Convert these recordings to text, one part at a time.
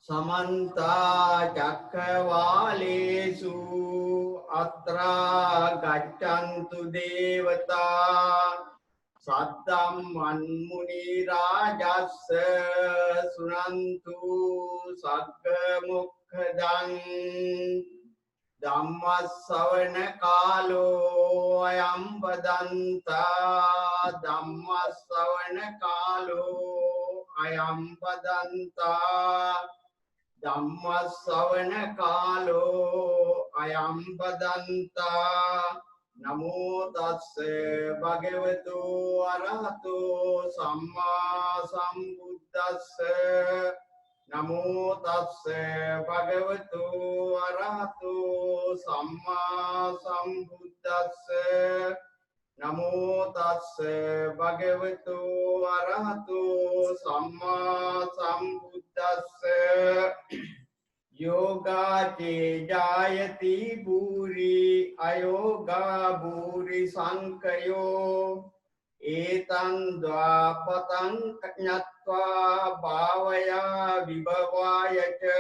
समन्ता चक्रवालेषु अत्रा गच्छन्तु देवता सद्दं मन्मुनिराजस्स शृणन्तु सक्कमुखदं धम्मश्रवण कालो अयं वदन्ता धम्मश्रवण कालो अयं वदन्ता धम्मश्रवण कालो अयं वदन्ता नमो तस्से भगवतो अरहतो सम्मा सम्बुद्धस्से नमो तस्से भगवतो अरहतो सम्मा सम्बुद्धस्से नमो तस्से भगवतो अरहतो सम्मा सम्बुद्धस्से योगा चे जायति भूरि अयोगा भूरि संकयो एतं द्वापतं ज्ञात्वा भावया विभवाय च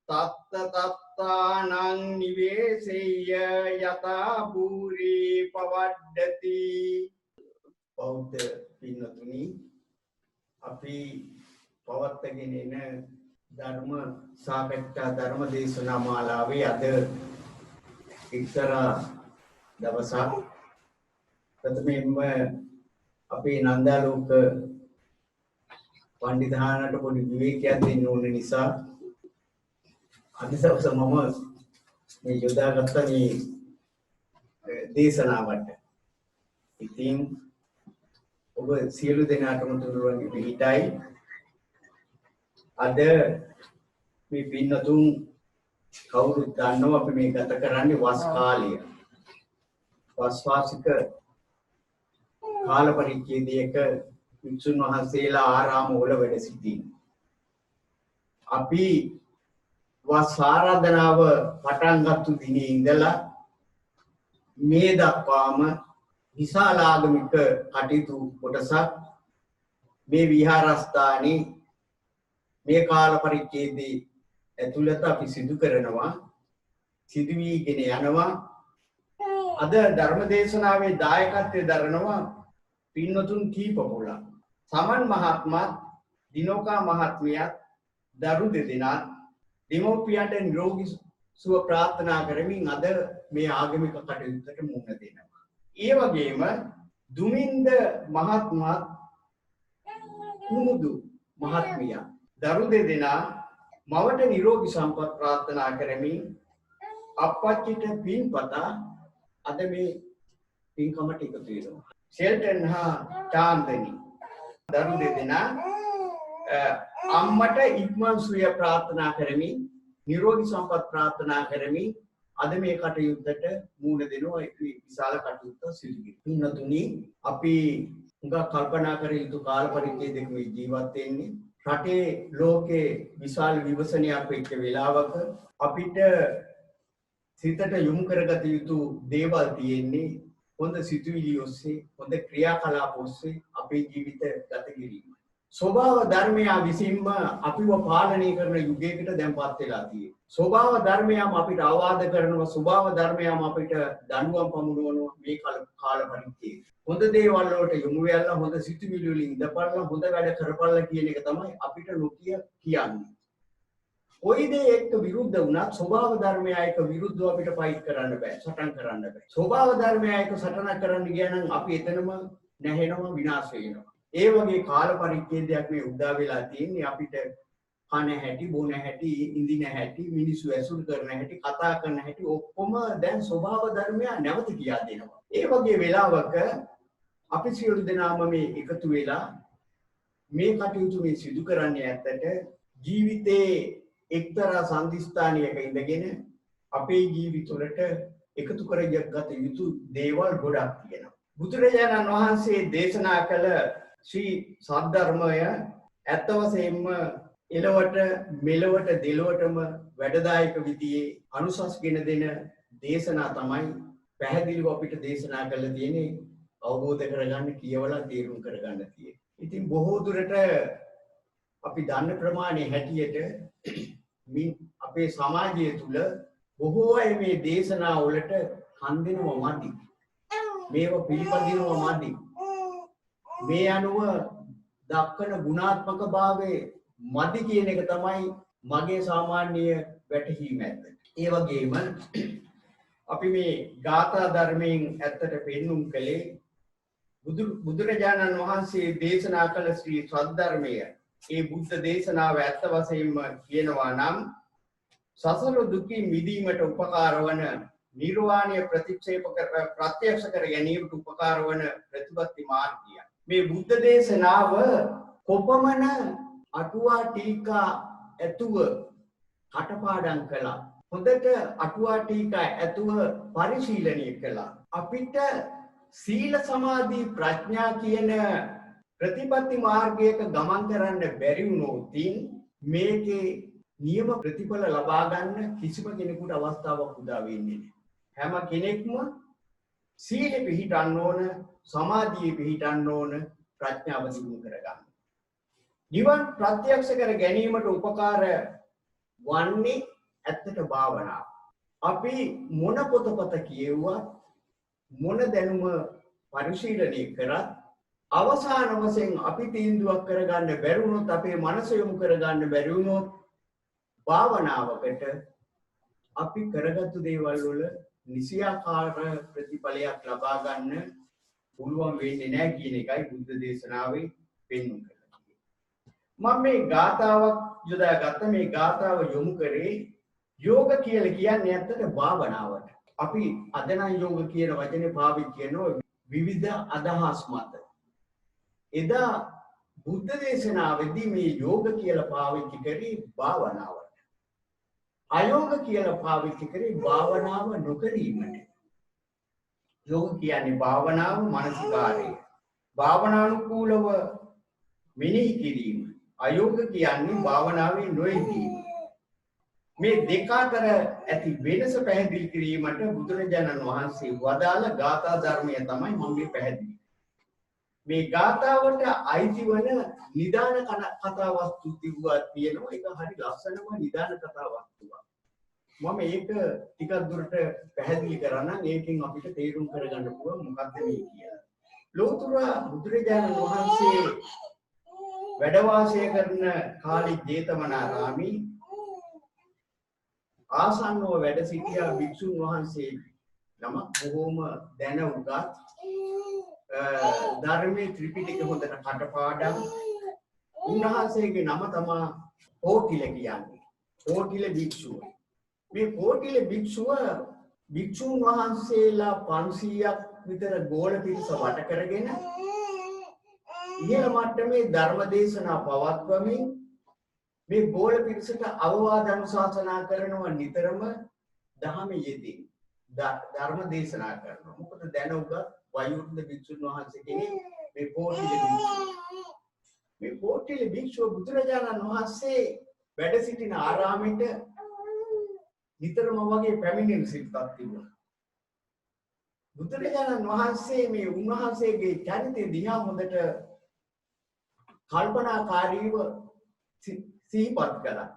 तत्त तत्तानं निवेशय यथा भूरि पवड्डति बौद्ध पिන්නතුනි අපි පවත්වාගෙන එන ධර්ම සාකච්ඡා ධර්ම දේශනා මාලාවේ අද එක්තරා දවසක් ප්‍රථමයෙන්ම අපේ නන්දාලෝක පණ්ඩිතහානට පොඩි විවේකයක් දෙන්න ඕන නිසා අද දවස මම මේ යොදාගත්ත මේ දේශනාවට ඉතින් ඔබ සියලු දෙනාටම තුනුරුවන්ගේ පිහිටයි අද මේ පින්නතුන් කවුරුත් දන්නවා අපි මේ ගත කරන්නේ වස් කාලය. වස් වාසික කාල පරිච්ඡේදයක වික්ෂුන් වහන්සේලා ආරාම වල වැඩ සිටින්. අපි වස් ආරාධනාව පටන් ගත්තු දිනේ ඉඳලා මේ දක්වාම විශාල ආගමික කටයුතු කොටසක් මේ විහාරස්ථානයේ මේ කාල පරිච්ඡේදයේ ඇතුළත අපි සිදු කරනවා සිදු වීගෙන යනවා අද ධර්ම දේශනාවේ දායකත්වයේ දරනවා පින්නතුන් කීප පොළක් සමන් මහත්මයා දිනෝකා මහත්මියත් දරු දෙදෙනා දෙමෝපියන්ට නිරෝගී සුව ප්‍රාර්ථනා කරමින් අද මේ ආගමික කටයුත්තට මුහුණ දෙනවා ඒ වගේම දුමින්ද මහත්මයා කුමුදු මහත්මියා දරු දෙදෙනා මවට නිරෝගී සම්පත් ප්‍රාර්ථනා කරමින් අප්පච්චිට පින්පතා අද මේ පින්කමට එකතු වෙනවා. ෂෙල්ටන් හා චාන්දනි දරු දෙදෙනා අම්මට ඉක්මන් සුවය ප්‍රාර්ථනා කරමින් නිරෝගී සම්පත් ප්‍රාර්ථනා කරමින් අද මේ කටයුත්තට මුහුණ දෙනවා විශාල කටයුත්තක් සිදු කිරීම. තුනි අපි උඟ කල්පනා කර යුතු කාල පරිච්ඡේදයක ජීවත් වෙන්නේ රටේ ලෝකේ විශාල විවසනයක් වෙච්ච වෙලාවක අපිට සිතට යොමු කරගත යුතු දේවල් තියෙන්නේ හොඳ සිතුවිලි ඔස්සේ හොඳ ක්‍රියාකලාප ඔස්සේ අපේ ජීවිත ගත කිරීම. ස්වභාව ධර්මය විසින්ම අපිව පාලනය කරන යුගයකට දැන්පත් වෙලා තියෙනවා. ස්වභාව ධර්මයම අපිට අවවාද කරනවා ස්වභාව ධර්මයම අපිට දඬුවම් පමුණවනවා මේ කාල පරිච්ඡේදය. හොඳ දේවල් වලට යොමු වෙලා හොඳ සිතුවිලි වලින් ඉඳපල්ලා හොඳ වැඩ කරපල්ලා කියන එක තමයි අපිට නොකිය කියන්නේ. කොයි දේ එක්ක විරුද්ධ වුණත් ස්වභාව ධර්මය එක්ක විරුද්ධව අපිට ෆයිට් කරන්න බෑ සටන් කරන්න බෑ. ස්වභාව ධර්මය එක්ක සටනක් කරන්න ගියා නම් අපි එතනම නැහෙනවා විනාශ වෙනවා. ඒ වගේ කාල පරිච්ඡේදයක් මේ උදා වෙලා තියෙන්නේ අපිට කන හැටි බොන හැටි ඉඳින හැටි මිනිස්සු ඇසුරු කරන හැටි කතා කරන හැටි ඔක්කොම දැන් ස්වභාව ධර්මය නැවත කියා දෙනවා. ඒ වගේ වෙලාවක අපි සියලු දෙනාම මේ එකතු වෙලා මේ කටයුතු මේ සිදු කරන්නේ ඇත්තට ජීවිතේ එක්තරා සම්දිස්ථානයක ඉඳගෙන අපේ ජීවිතවලට එකතු කරගත යුතු දේවල් ගොඩක් තියෙනවා. බුදුරජාණන් වහන්සේ දේශනා කළ ශ්‍රී සද්ධර්මය ඇත්ත වශයෙන්ම එලවට මෙලවට දෙලවටම වැඩදායක විදිහේ අනුසස්ගෙන දෙන දේශනා තමයි පැහැදිලිව අපිට දේශනා කළ තියෙන්නේ අවබෝධ කරගන්න කියවලා තේරුම් කරගන්න තියෙන්නේ. ඉතින් බොහෝ දුරට අපි දන්න ප්‍රමාණය හැටියට අපේ සමාජය තුල බොහෝ අය මේ දේශනා වලට කන් දෙනව මදි. මේව පිළිපදිනව මදි. මේ අනුව දක්වන ගුණාත්මක භාවයේ මදි කියන එක තමයි මගේ සාමාන්‍ය වැටහීම ඇත්ත. ඒ වගේම අපි මේ ගාථා ධර්මයෙන් ඇත්තට පෙන්눔 කළේ බුදුරජාණන් වහන්සේ දේශනා කළ ශ්‍රී සද්ධර්මය. ඒ බුද්ධ දේශනාව ඇත්ත වශයෙන්ම කියනවා නම් සසර දුකින් මිදීමට උපකාර වන නිර්වාණය ප්‍රත්‍යක්ෂ කර ගැනීමට උපකාර වන ප්‍රතිපත්ති මාර්ගය. මේ බුද්ධ දේශනාව කොපමණ අටුවා ටීකා ඇතුව කටපාඩම් කළා. හොඳට අටුවා ටීකා ඇතුව පරිශීලනය කළා. අපිට සීල සමාධි ප්‍රඥා කියන ප්‍රතිපත්ති මාර්ගයක ගමන් කරන්න බැරි වුණොත් මේකේ නියම ප්‍රතිඵල ලබා ගන්න කිසිම කෙනෙකුට අවස්ථාවක් උදා වෙන්නේ නැහැ. හැම කෙනෙක්ම සීලෙ පිහිටන්න ඕන, සමාධියේ පිහිටන්න ඕන, ප්‍රඥාව දිනු කරගන්න. නිවන් ප්‍රත්‍යක්ෂ කර ගැනීමට උපකාර වන්නේ ඇත්තට භාවනාව. අපි මොන පොතපත කියුවත් මොන දැනුම පරිශීලනය කරත් අවසාන වශයෙන් අපි තීන්දුවක් කරගන්න බැරි වුණොත්, අපේ මනස යොමු කරගන්න බැරි වුණොත් භාවනාවකට අපි කරගත්තු දේවල් වල නිසියාකාර ප්‍රතිඵලයක් ලබා ගන්න පුළුවන් වෙන්නේ නැහැ කියන එකයි බුද්ධ දේශනාවේ පෙන්වන්නේ. මම මේ ගාථාවක් යොදාගත්ත මේ ගාථාව යොමු කරේ යෝග කියලා කියන්නේ ඇත්තට භාවනාවට. අපි අද නම් යෝග කියන වචනේ පාවිච්චි කරනවා විවිධ අදහස් මත. එදා බුද්ධ දේශනාවේදී මේ යෝග කියලා පාවිච්චි කරේ භාවනාවට. අයෝග කියලා පාවිච්චි කරේ භාවනාව නොකිරීමට. යෝග කියන්නේ භාවනාව මානසිකාරය. භාවනානුකූලව මෙනෙහි කිරීම. අයෝග කියන්නේ භාවනාවේ නොයෙදීම. මේ දෙක අතර ඇති වෙනස පැහැදිලි කිරීමට බුදුරජාණන් වහන්සේ වදාළ ගාථා ධර්මය තමයි මම මේ පැහැදිලි. මේ ගාථාවට අයිති වන නිදාන කතා වස්තු තිබුවා තියෙනවා. ඒක හරි ලස්සනම නිදාන කතා වස්තුවක්. මම ඒක ටිකක් දුරට පැහැදිලි කරන්නම්. ඒකෙන් අපිට තේරුම් කරගන්න පුළුවන් මොකක්ද මේ කියලා. ලෝතර බුදුරජාණන් වහන්සේ වැඩ වාසය කරන කාලේ ජේතවනාරාමේ ආසන්නව වැඩ සිටියා භික්ෂුන් වහන්සේ නමක්. බොහෝම දැන උගත් ධර්මයේ ත්‍රිපිටක හොඳට කටපාඩම්. උන්වහන්සේගේ නම තමයි පෝටිල කියන්නේ. පෝටිල භික්ෂුව. මේ පෝටිල භික්ෂුව භික්ෂුන් වහන්සේලා 500ක් විතර ගෝල පිරිස වට කරගෙන ඉහළ මට්ටමේ ධර්ම දේශනා පවත්වමින් මේ ගෝල පිරිසට අවවාද අනුශාසනා කරනවා. නිතරම ධර්මයේ යෙදී ධර්ම දේශනා කරනවා. මොකද දැන උගත් වයෝවෘද්ධ භික්ෂුන් වහන්සේ කෙනෙක් මේ පෝටිල භික්ෂුව. මේ පෝටිල භික්ෂුව බුදුරජාණන් වහන්සේ වැඩ සිටින ආරාමෙට නිතරම වගේ පැමිණෙන සිටක් තිබුණා. බුදුරජාණන් වහන්සේ මේ උන්වහන්සේගේ චරිතය දිහා හොඳට කල්පනාකාරීව සිහිපත් කළා.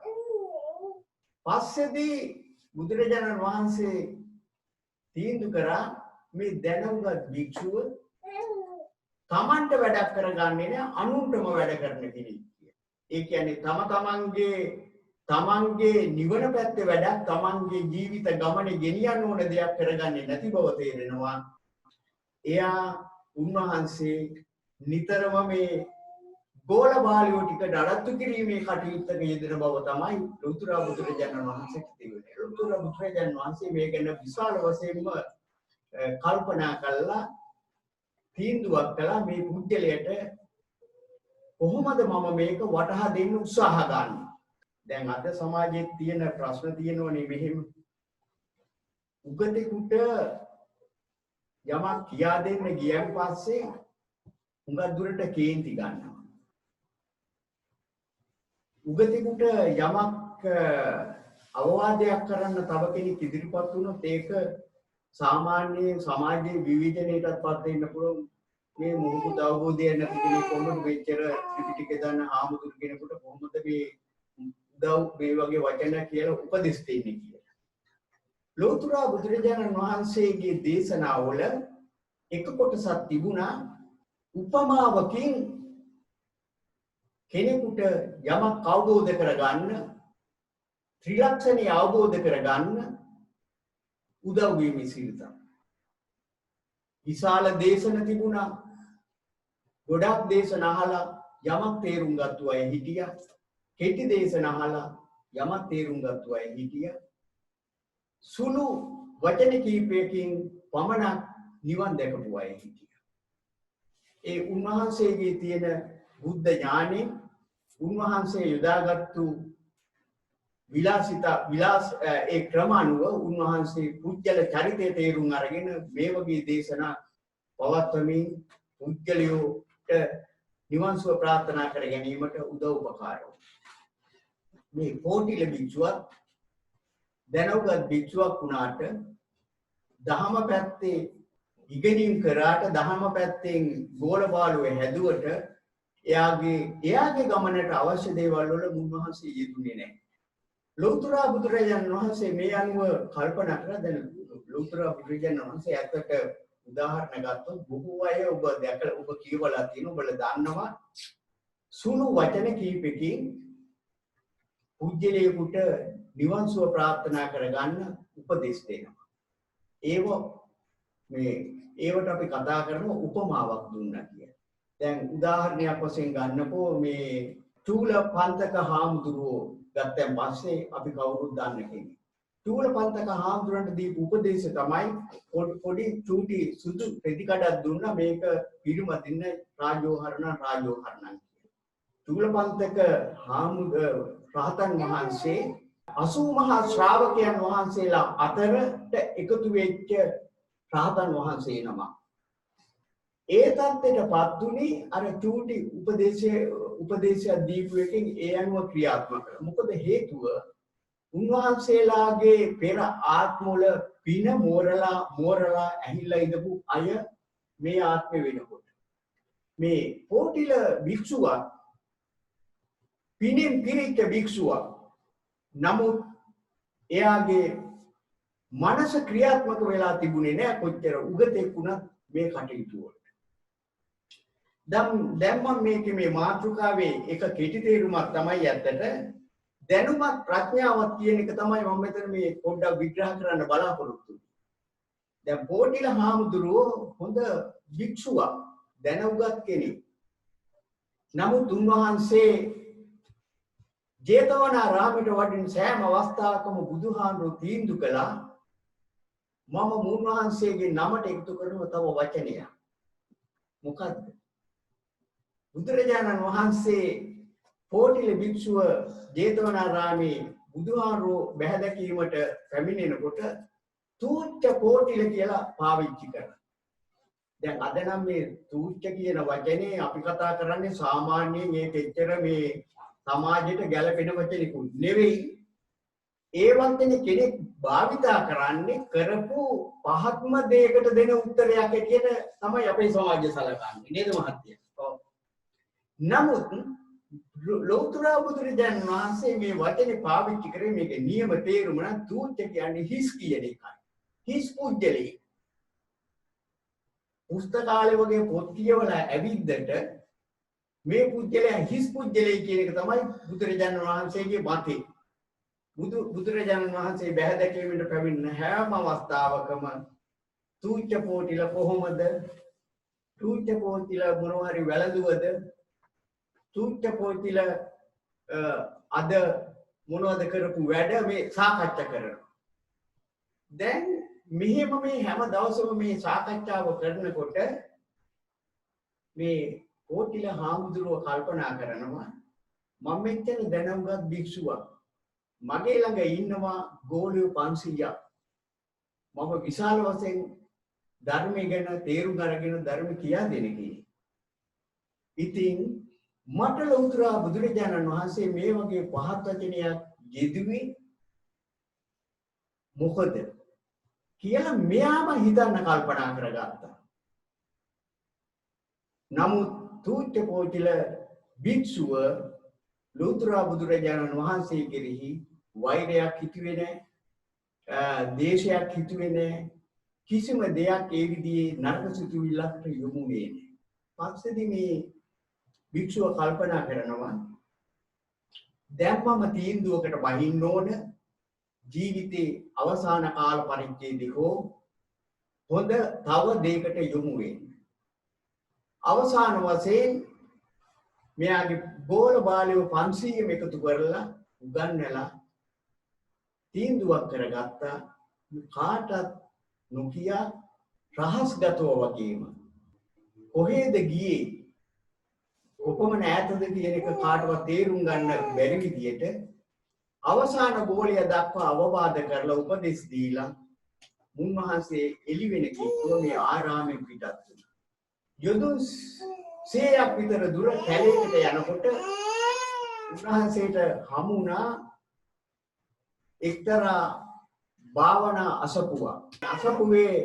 පස්සේදී බුදුරජාණන් වහන්සේ තීන්දුව කරා මේ දැනුගත් භික්ෂුව තමන්ට වැඩක් කරගන්නේ නැහැ, අනුන්ටම වැඩ කරන කෙනෙක්. ඒ කියන්නේ තමන්ගේ නිවන පැත්තේ වැඩක්, තමන්ගේ ජීවිත ගමනේ ගෙනියන්න ඕන දෙයක් කරගන්නේ නැති බව තේරෙනවා. එයා උන්වහන්සේ නිතරම මේ ගෝල බාලියෝ ටික නඩත්තු කිරීමේ කටයුත්තක යෙදෙන බව තමයි ලෝතර බුදුරජාණන් වහන්සේ කිව්වේ. ලෝතර බුදුරජාණන් වහන්සේ මේ ගැන විශාල වශයෙන්ම කල්පනා කළා, තීන්දුවක් කළා මේ පුද්ගලයාට කොහොමද මම මේක වටහා දෙන්න උත්සාහ ගන්න. දැන් අද සමාජයේ තියෙන ප්‍රශ්න තියෙනවනේ මෙහෙම. උගතෙකුට යමක් කියා දෙන්න ගියන් පස්සේ උඟක් දුරට කේන්ති ගන්නවා. උගතෙකුට යමක් අවවාදයක් කරන්න තව කෙනෙක් ඉදිරිපත් වුණොත් ඒක සාමාන්‍ය සමාජයේ විවිධණයටත් පත් වෙන්න පුළුවන්. මේ මොහොත අවබෝධය නැති කෙනෙක් කොහොමද මෙච්චර ත්‍රිපිටකය දන්න ආමුදුර කෙනෙකුට කොහොමද මේ උදව් මේ වගේ වචන කියලා උපදෙස් දෙන්නේ කියලා. ලෝතර බුදුරජාණන් වහන්සේගේ දේශනාවල එක කොටසක් තිබුණා උපමාවකින් කෙනෙකුට යමක් අවබෝධ කරගන්න ත්‍රිලක්ෂණي අවබෝධ කරගන්න උදව් වීමේ සිරිත. විශාල දේශන තිබුණා. ගොඩක් දේශන අහලා යමක් තේරුම් ගත්තු අය හිටියා. කෙටි දේශන අහලා යමක් තේරුම් ගත්තු අය හිටියා. සුළු වචන කීපයකින් පමණක් නිවන් දැකපු අය හිටියා. ඒ උන්වහන්සේගේ තියෙන බුද්ධ ඥානෙ උන්වහන්සේ යොදාගත්තු විලාස ඒ ක්‍රම අනුව උන්වහන්සේ පුජ්‍යල චරිතය තේරුම් අරගෙන මේ වගේ දේශනා පවත්වමින් පුජ්‍යලයට නිවන් සුව ප්‍රාර්ථනා කර ගැනීමට උදව් උපකාර වුණා. මේ කෝටිල භික්ෂුවක් දැනුගත් භික්ෂුවක් වුණාට දහම පැත්තේ ඉගෙනීම් කරාට දහම පැත්තෙන් ගෝල බාලුවේ හැදුවට එයාගේ ගමනට අවශ්‍ය දේවල් වල මුන්වහන්සේ යෙදුනේ නැහැ. ලෝතර බුදුරජාණන් වහන්සේ මේ අනුව කල්පනා කරලා දැන් ලෝතර බුදුරජාණන් වහන්සේ ඇත්තට උදාහරණ ගත්තොත් බොහෝ අය ඔබ දැකලා ඔබ කියවලා තියෙන ඔබලා දන්නවා සුළු වචන කීපකින් පුජ්‍යලයකට නිවන් සුව ප්‍රාර්ථනා කරගන්න උපදෙස් දෙනවා. ඒවට අපි කතා කරනවා උපමාවක් දුන්නා කියලා. දැන් උදාහරණයක් වශයෙන් ගන්නකෝ මේ චූල පන්තක හාමුදුරුවෝ ගත්තන් පස්සේ අපි කවුරුත් දන්න කෙනෙක්. චූල පන්තක හාමුදුරන්ට දීපු උපදේශය තමයි පොඩි චූටි සුදු පෙති කඩක් දුන්නා මේක පිළිමදින්න රාජෝහරණ කියලා. චූල පන්තක රහතන් වහන්සේ 80 මහා ශ්‍රාවකයන් වහන්සේලා අතරට එකතු වෙච්ච රහතන් වහන්සේ නම. ඒ තත්ත්වයටපත් උනේ අර චූටි උපදේශය දීපු එකෙන් ඒ අනුව ක්‍රියාත්මක කරා. මොකද හේතුව උන්වහන්සේලාගේ පෙර ආත්මවල පින මෝරලා ඇහිලා ඉඳපු අය මේ ආත්මෙ වෙනකොට මේ කෝටිල භික්ෂුවක් පිනෙන් පිරිච්ච භික්ෂුවක්. නමුත් එයාගේ මනස ක්‍රියාත්මක වෙලා තිබුණේ නැහැ කොච්චර උගතෙක් වුණත් මේ කටයුතු වලට. දැන් මම මේ මාතෘකාවේ එක කෙටි තේරුමක් තමයි ඇත්තට දැනුමත් ප්‍රඥාවත් කියන එක තමයි මම මෙතන මේ පොඩ්ඩක් විග්‍රහ කරන්න බලාපොරොත්තු වෙන්නේ. දැන් කෝටිල හාමුදුරුවෝ හොඳ භික්ෂුවක් දැනුගත් කෙනෙක්. නමුත් උන්වහන්සේ ජේතවනාරාමයට වඩින සෑම අවස්ථාවකම බුදුහාමුදුරුවෝ තීන්දුව කළා මම මුන්වහන්සේගේ නමට එකතු කරන තව වචනයක්. මොකද්ද? බුදුරජාණන් වහන්සේ කෝටිල භික්ෂුව ජේතවනාරාමේ බුදුහාමුදුරුවෝ බැහැ දැකීමට පැමිණෙනකොට තූච්ච කෝටිල කියලා පාවිච්චි කරා. දැන් අද නම් මේ තූච්ච කියන වචනේ අපි කතා කරන්නේ සාමාන්‍යයෙන් මේක එච්චර මේ සමාජයට ගැලපෙන වචනකුත් නෙවෙයි. ඒ වන්තනේ කෙනෙක් භාවිතා කරන්නේ කරපු පහත්ම දෙයකට දෙන උත්තරයක් ඇටියට තමයි අපේ සමාජය සලකන්නේ නේද මහත්තයා? ඔව්. නමුත් ලෝතර බුදුරජාණන් වහන්සේ මේ වචනේ පාවිච්චි කරේ මේක නියම තේරුම නම් තූච්ච කියන්නේ හිස් කියන එකයි. හිස් පුජ්‍යලේ. පුස්තකාලේ වගේ පොත් කියවලා ඇවිද්දට මේ පුජ්‍යලේ හිස් පුජ්‍යලේ කියන එක තමයි බුදුරජාණන් වහන්සේගේ මතය. බුදුරජාණන් වහන්සේ බැහැ දැකීමට පැමිණෙන හැම අවස්ථාවකම තූච්ච පොටිල කොහොමද? තූච්ච පොටිල මොනවා හරි වැළඳුවද? තූච්ච පොටිල අද මොනවද කරපු වැඩ මේ සාකච්ඡා කරනවා. දැන් මෙහෙම මේ හැම දවසම මේ සාකච්ඡාව කරනකොට මේ කෝටිල හාමුදුරුවෝ කල්පනා කරනවා මම මෙච්චර දැනුගත් භික්ෂුවක් මගේ ළඟ ඉන්නවා ගෝලියෝ 500ක්. මම විශාල වශයෙන් ධර්මය ගැන තේරුම් අරගෙන ධර්ම කියා දෙන කෙනෙක්. ඉතින් මට ලෞතර බුදුරජාණන් වහන්සේ මේ වගේ පහත් වචනයක් යෙදුවේ මොකද කියලා මෙයාම හිතන්න කල්පනා කරගත්තා. නමුත් තූත්‍ය පෝතිල භික්ෂුව ලෝතර බුදුරජාණන් වහන්සේ කෙරෙහි වෛරයක් හිතුවේ නැහැ, දේශයක් හිතුවේ නැහැ, කිසිම දෙයක් ඒ විදිහේ නරක සිතුවිල්ලකට යොමු වෙන්නේ නැහැ. පස්සේදී මේ භික්ෂුව කල්පනා කරනවා දැන් මම තීන්දුවකට බහින්න ඕන ජීවිතේ අවසාන කාල පරිච්ඡේදයේ හෝ හොඳ තව දෙයකට යොමු වෙන්න. අවසාන වශයෙන් මෙයාගේ ගෝල බාලයෝ 500ම එකතු කරලා උගන්වලා තීන්දුවක් කරගත්තා කාටත් නොකිය රහස්ගතව වගේම කොහෙද ගියේ කොපමණ ඈතද කියන එක කාටවත් තේරුම් ගන්න බැරි විදියට අවසාන ගෝලය දක්වා අවවාද කරලා උපදෙස් දීලා මුන්වහන්සේ එළි වෙන කිව්ව මේ ආරාමෙන් පිටත් වුණා. යොදුන් 100ක් විතර දුර කැලේකට යනකොට උන්වහන්සේට හමු වුණා එක්තරා භාවනා අසපුවක්. අසපුවේ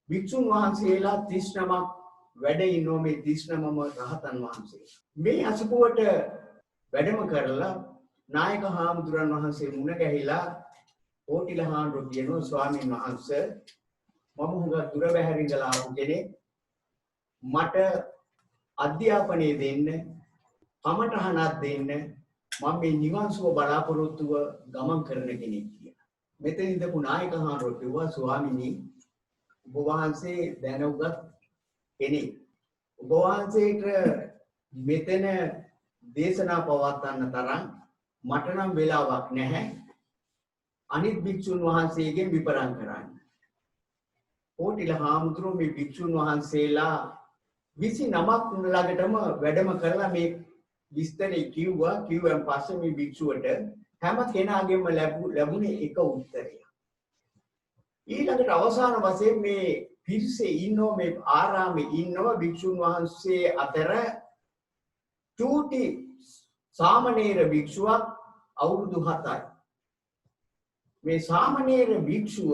වික්ෂුන් වහන්සේලා 39ක් වැඩ ඉන්නෝ මේ 39ම රහතන් වහන්සේ. මේ අසපුවට වැඩම කරලා නායක හාමුදුරන් වහන්සේ මුණ ගැහිලා ඕටිල හාමුදුරුවෝ කියනවා ස්වාමීන් වහන්සේ මම හුඟක් දුර බැහැර ඉඳලා ආපු කෙනෙක් මට අධ්‍යාපනය දෙන්න කමටහනක් දෙන්න මම මේ නිවන් සුව බලාපොරොත්තුව ගමන් කරන කෙනෙක් කියලා. මෙතන ඉඳපු නායක හාමුදුරුවෝ කිව්වා ස්වාමීනි ඔබ වහන්සේ දැනුගත් කෙනෙක්. ඔබ වහන්සේට මෙතන දේශනා පවත්වන්න තරම් මට නම් වෙලාවක් නැහැ. අනිත් භික්ෂුන් වහන්සේගෙන් විපරම් කරන්න. ඕටිල හාමුදුරුවෝ මේ භික්ෂුන් වහන්සේලා 29ක් ළඟටම වැඩම කරලා මේ විස්තරේ කිව්වා. කිව්වන් පස්සේ මේ භික්ෂුවට හැම කෙනාගේම ලැබුණේ එක උත්තරයක්. ඊළඟට අවසාන වශයෙන් මේ පිරිසේ ඉන්නෝ මේ ආරාමේ ඉන්නව භික්ෂුන් වහන්සේ අතර චූටි සාමණේර භික්ෂුවක් අවුරුදු 7යි. මේ සාමණේර භික්ෂුව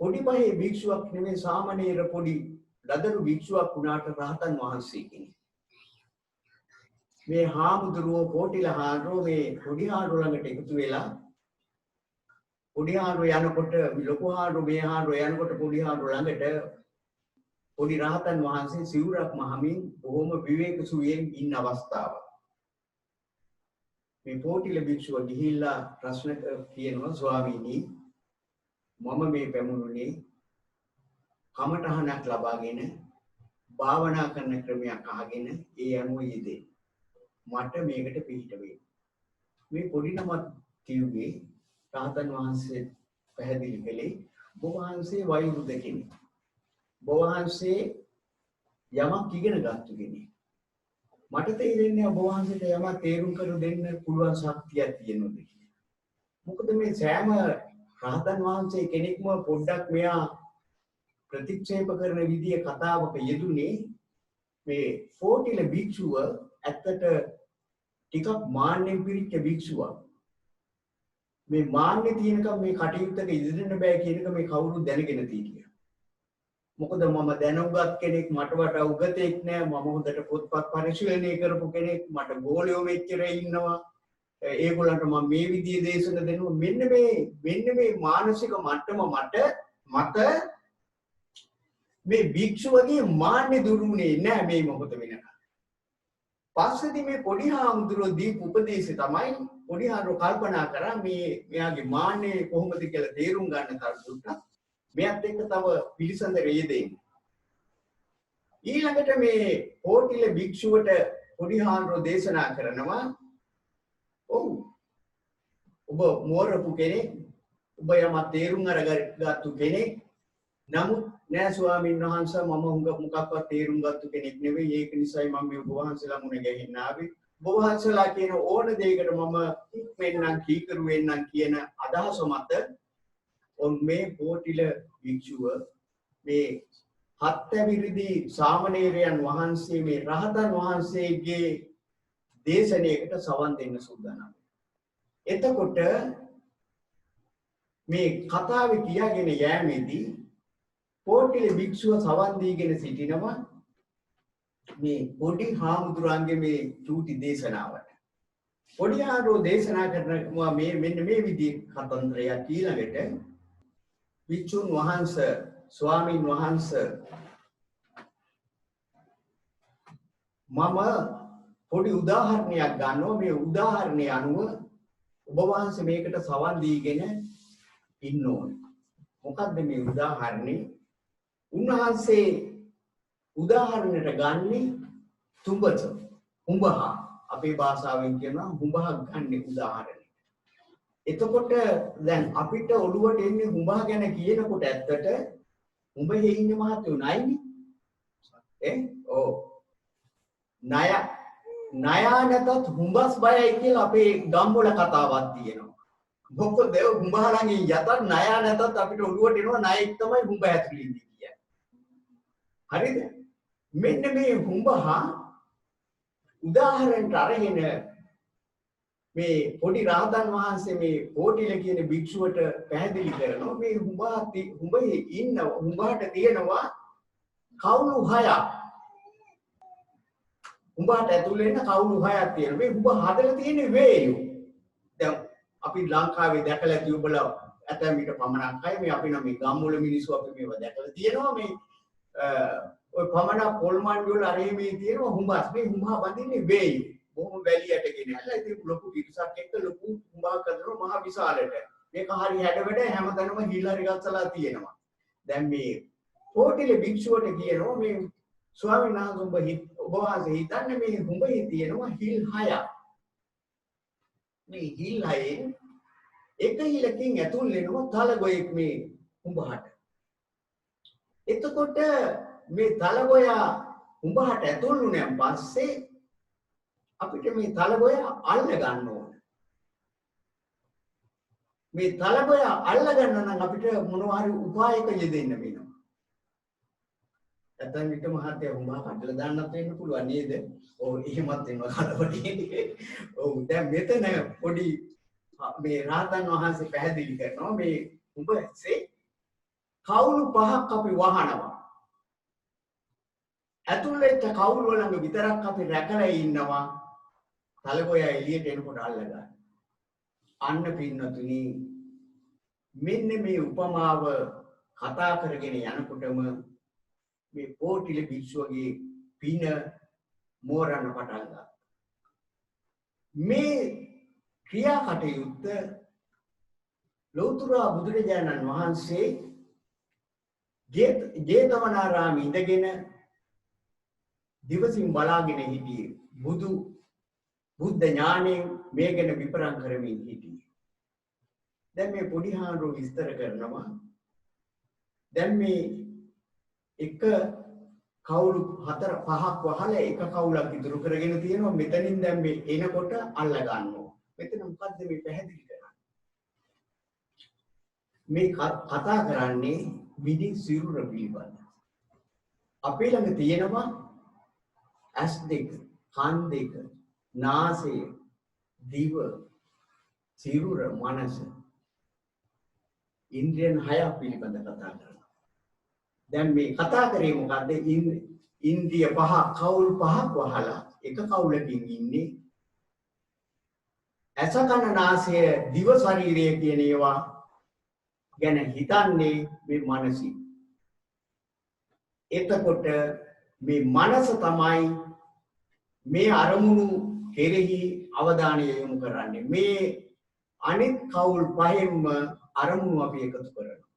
පොඩි පහේ භික්ෂුවක් නෙමෙයි සාමණේර පොඩි ලදරු භික්ෂුවක් වුණාට රහතන් වහන්සේ කෙනෙක්. මේ හාමුදුරුවෝ කෝටිල හාමුදුරුවෝ මේ පොඩි හාමුදුරුවෝ ළඟට එකතු වෙලා පොඩි හාමුදුරුවෝ යනකොට ලොකු හාමුදුරුවෝ මේ හාමුදුරුවෝ යනකොට පොඩි හාමුදුරුවෝ ළඟට පොඩි රහතන් වහන්සේ සිවුරක් මහමින් බොහොම විවේක සුවයෙන් ඉන්න අවස්ථාව. මේ කෝටිල භික්ෂුව ගිහිල්ලා ප්‍රශ්න කියනවා ස්වාමීනි මම මේ පැමුණුනේ කමඨහනක් ලබාගෙන භාවනා කරන ක්‍රමයක් අහගෙන ඒ අනුව යෙදෙන්න. මට මේකට පිළිහිට වෙන්න. මේ පොඩි නමක් කිව්වේ රහතන් වහන්සේ පැහැදිලි කළේ ඔබ වහන්සේ වයෝවෘද්ධ කෙනෙක්. ඔබ වහන්සේ යමක් ඉගෙන ගත්තු කෙනෙක්. මට තේරෙන්නේ ඔබ වහන්සේට යමක් තේරුම් කර දෙන්න පුළුවන් ශක්තියක් තියෙනවද කියලා. මොකද මේ සෑම රහතන් වහන්සේ කෙනෙක්ම පොඩ්ඩක් මෙයා ප්‍රතික්ෂේප කරන විදිය කතාවක යෙදුනේ මේ කෝටිල භික්ෂුව ඇත්තට ටිකක් මාන්නෙන් පිරිච්ච භික්ෂුවක්. මේ මාන්නේ තියෙනකම් මේ කටයුත්තක ඉදිරියට බෑ කියන එක මේ කවුරුත් දැනගෙන තියෙනවා. මොකද මම දැනුගත් කෙනෙක් මට වඩා උගතෙක් නෑ. මම හොඳට පොත්පත් පරිශීලනය කරපු කෙනෙක්. මට ගෝලියෝ මෙච්චර ඉන්නවා. ඒගොල්ලන්ට මම මේ විදිහේ දේශන දෙනවා. මෙන්න මේ මානසික මට්ටම මට මේ භික්ෂුවගේ මාන්නේ දුරුුනේ නෑ මේ මොකද වෙනකම්. පස්සේදී මේ පොඩි හාමුදුරුවෝ දීපු උපදේශය තමයි පොඩි හාමුදුරුවෝ කල්පනා කරා මෙයාගේ මාන්නේ කොහොමද කියලා තේරුම් ගන්න තරමට මෙයත් එක්ක තව පිළිසඳර යෙදෙන්න. ඊළඟට මේ කෝටිල භික්ෂුවට පොඩි හාමුදුරුවෝ දේශනා කරනවා ඔව් ඔබ මෝරපු කෙනෙක් ඔබ යම තේරුම් අරගත්තු කෙනෙක්. නමුත් නෑ ස්වාමීන් වහන්සේ මම මොකක්වත් තේරුම් ගත්තු කෙනෙක් නෙවෙයි. ඒක නිසායි මම මේ ඔබ වහන්සේලා මුණ ගැහෙන්න ආවේ. ඔබ වහන්සේලා කියන ඕන දෙයකට මම ඉක්මෙන්නම් කීකරු වෙන්නම් කියන අදහස මත මේ කෝටිල භික්ෂුව මේ හත්විරිදි සාමණේරයන් වහන්සේ මේ රහතන් වහන්සේගේ දේශනාවකට සවන් දෙන්න සූදානම්. එතකොට මේ කතාවේ කියාගෙන යෑමේදී කෝටිල භික්ෂුව සවන් දීගෙන සිටිනවා මේ පොඩි හාමුදුරන්ගේ මේ චූටි දේශනාවට. පොඩි හාමුදුරෝ දේශනා කරනවා මේ මෙන්න මේ විදිහේ කතන්දරයක් ඊළඟට විචුන් වහන්සේ ස්වාමීන් වහන්සේ මම පොඩි උදාහරණයක් ගන්නවා මේ උදාහරණය අනුව ඔබ වහන්සේ මේකට සවන් දීගෙන ඉන්න ඕනේ. මොකද්ද මේ උදාහරණේ? උන්වහන්සේ උදාහරණයට ගන්නේ තුඹත හුඹහ අපේ භාෂාවෙන් කියනවා හුඹහ ගන්න උදාහරණය. එතකොට දැන් අපිට ඔළුවට එන්නේ හුඹහ ගැන කියනකොට ඇත්තට හුඹෙහි ඉන්නේ මහත්තයෝ නයිනේ. ඔව්. ණයා නැතත් හුඹස් බයයි කියලා අපේ ගම්වල කතාවක් තියෙනවා. මොකද හුඹහ ළඟින් යතත් ණයා නැතත් අපිට ඔළුවට එනවා ණයෙක් තමයි හුඹ ඇතුළේ ඉන්නේ කියන්නේ. හරිද? මෙන්න මේ හුඹහ උදාහරණට අරගෙන මේ පොඩි රහතන් වහන්සේ මේ පොටිල කියන භික්ෂුවට පැහැදිලි කරනවා මේ හුඹෙහි ඉන්න හුඹට තියෙනවා කවුළු 6ක්. හුඹට ඇතුළේ ඉන්න කවුළු 6ක් තියෙනවා. මේ හුඹ හදලා තියෙන්නේ වේයෝ. දැන් අපි ලංකාවේ දැකලා තියුබලා ඇතැම් විට පමණක් අය මේ අපි නම් මේ ගම්වල මිනිස්සු අපි මේවා දැකලා තියෙනවා මේ ඔය පමණ පොල්මණ්ඩි වල අරේ මේ තියෙනවා හුඹස්. මේ හුඹ බඳින්නේ වේයෝ. බොහොම වැලියට ගෙනහැලා ඉතින් ලොකු පිරිසක් එක්ක ලොකු හුඹක් කරනවා මහ විශාලට. මේක හරි හැඩවැඩ හැමතැනම හිල් හරි ගස්සලා තියෙනවා. දැන් මේ පොටිල භික්ෂුවට කියනවා මේ ස්වාමීන් වහන්සේ ඔබ වහන්සේ හිතන්නේ මේ හුඹෙහි තියෙනවා හිල් 6ක්. මේ හිල් 6න් එක හිලකින් ඇතුල් වෙනවා තලගොයෙක් මේ හුඹහට. එතකොට මේ තලගොයා හුඹහට ඇතුල් වුණාන් පස්සේ අපිට මේ තලගොයා අල්ල ගන්න ඕන. මේ තලගොයා අල්ල ගන්න නම් අපිට මොනවා හරි උපායක යෙදෙන්න වෙනවා. ඇත්තටම විතර මහත්තයා හුඹා කඩලා දාන්නත් වෙන්න පුළුවන් නේද? ඔව් එහෙමත් වෙනවා කඩපටියේ. ඔව් දැන් මෙතන පොඩි මේ රාතන් වහන්සේ පැහැදිලි කරනවා මේ හුඹසේ කවුළු 5ක් අපි වහනවා. ඇතුළේට කවුළු ළඟ විතරක් අපි රැකලා ඉන්නවා. තලගොයා එළියට එනකොට අල්ල ගන්න. අන්න පින්නතුනි මෙන්න මේ උපමාව කතා කරගෙන යනකොටම මේ පොටිල භික්ෂුවගේ පින මෝරන්න පටන් ගත්තා. මේ ක්‍රියාකටයුත්ත ලෞතර බුදුරජාණන් වහන්සේ ජේතවනාරාමේ ඉඳගෙන දිවසින් බලාගෙන හිටියේ. බුද්ධ ඥාණයෙන් මේ ගැන විපරම් කරමින් හිටියේ. දැන් මේ පොඩි හාමුදුරුවෝ විස්තර කරනවා. දැන් මේ එක කවුළු 4-5ක් වහලා එක කවුලක් ඉතුරු කරගෙන තියෙනවා. මෙතනින් දැන් මේ එනකොට අල්ල ගන්නවා. මෙතන මොකද්ද මේ පැහැදිලි කරන්නේ? මේ කතා කරන්නේ විදි සිරුර පිළිබඳ. අපේ ළඟ තියෙනවා ඇස් දෙක, කන් දෙක, නාසය, දිව, සිරුර, මනස. ඉන්ද්‍රියන් 6ක් පිළිබඳ කතා කරනවා. දැන් මේ කතා කරේ මොකද්ද? ඉන්ද්‍රිය 5 කවුල් 5ක් වහලා එක කවුලකින් ඉන්නේ. ඇස කන නාසය දිව ශරීරය කියන ඒවා ගැන හිතන්නේ මේ මනසින්. එතකොට මේ මනස තමයි මේ අරමුණු කෙරෙහි අවධානය යොමු කරන්නේ. මේ අනිත් කවුල් 5ෙන්ම අරමුණු අපි එකතු කරනවා.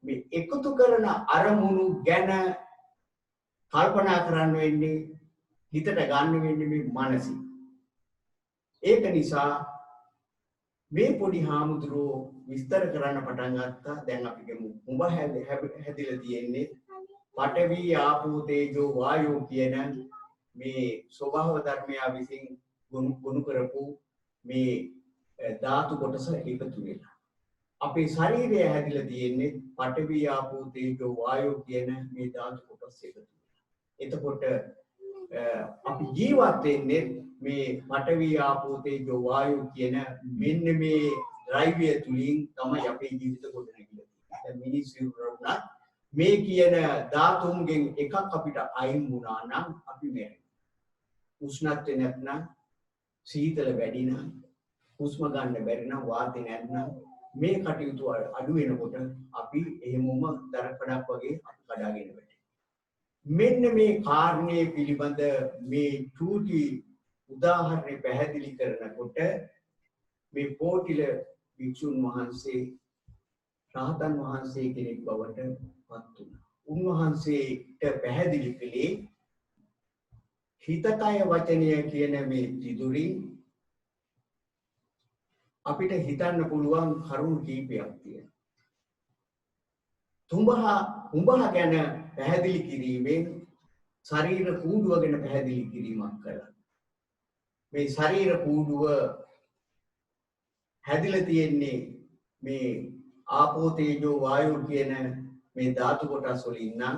මේ එකතු කරන අරමුණු ගැන කල්පනා කරන්න වෙන්නේ හිතට ගන්න වෙන්නේ මේ මනසින්. ඒක නිසා මේ පොඩි හාමුදුරුවෝ විස්තර කරන්න පටන් ගත්තා. දැන් අපි ගමු උඹ හැදිලා තියෙන්නේ පඨවි ආපෝ තේජෝ වායෝ කියන මේ ස්වභාව ධර්මය විසින් ගොනු කරපු මේ ධාතු කොටස එකතු වෙලා. අපේ ශරීරය හැදිලා තියෙන්නේ පඨවි ආපෝ තේජෝ වායෝ කියන මේ ධාතු කොටස් එකතු වෙලා. එතකොට අපි ජීවත් වෙන්නේ මේ පඨවි ආපෝ තේජෝ වායෝ කියන මෙන්න මේ ද්‍රව්‍ය තුලින් තමයි අපේ ජීවිත ගොඩනැගිලා තියෙන්නේ. දැන් මිනිස්සු වුණත් මේ කියන ධාතුන්ගෙන් එකක් අපිට අයින් වුණා නම් අපි මැරෙනවා. උෂ්ණත්වය නැත්නම් සීතල වැඩි නම් හුස්ම ගන්න බැරි නම් වාතය නැත්නම් මේ කටයුතු අඩු වෙනකොට අපි එහෙමම දරකඩක් වගේ අපි කඩාගෙන වැටෙනවා. මෙන්න මේ කාරණේ පිළිබඳ මේ චූටි උදාහරණය පැහැදිලි කරනකොට මේ පොටිල භික්ෂුන් වහන්සේ රහතන් වහන්සේ කෙනෙක් බවට පත් වුණා. උන්වහන්සේට පැහැදිලි කළේ හිතකය වචනය කියන මේ දිදුරින් අපිට හිතන්න පුළුවන් කරුණු කීපයක් තියෙනවා. උඹහ ගැන පැහැදිලි කිරීමෙන් ශරීර කූඩුව ගැන පැහැදිලි කිරීමක් කළා. මේ ශරීර කූඩුව හැදිලා තියෙන්නේ මේ ආපෝ තේජෝ වායෝ කියන මේ ධාතු කොටස් වලින් නම්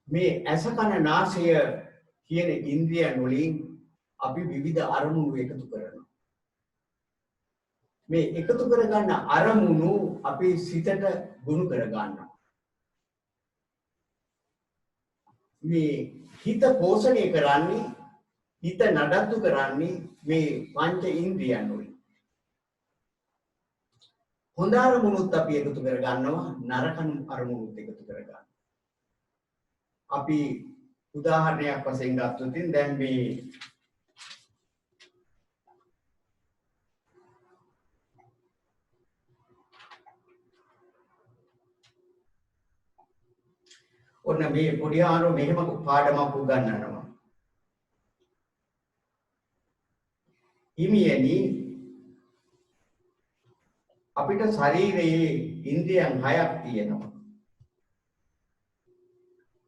මේ ඇස කන නාසය කියන ඉන්ද්‍රියන් වලින් අපි විවිධ අරමුණු එකතු කරනවා. මේ එකතු කරගන්න අරමුණු අපේ සිතට ගොනු කරගන්නවා. මේ හිත පෝෂණය කරන්නේ හිත නඩත්තු කරන්නේ මේ පංච ඉන්ද්‍රියන් වලින්. හොඳ අරමුණුත් අපි එකතු කරගන්නවා නරක අරමුණුත් එකතු කරගන්නවා. අපි උදාහරණයක් වශයෙන් ගත්තොත් දැන් මේ ඔන්න මේ පොඩි ආරෝ මෙහෙම පාඩමක් උගන්වනවා. හිමියනි අපිට ශරීරයේ ඉන්ද්‍රියන් 6ක් තියෙනවා.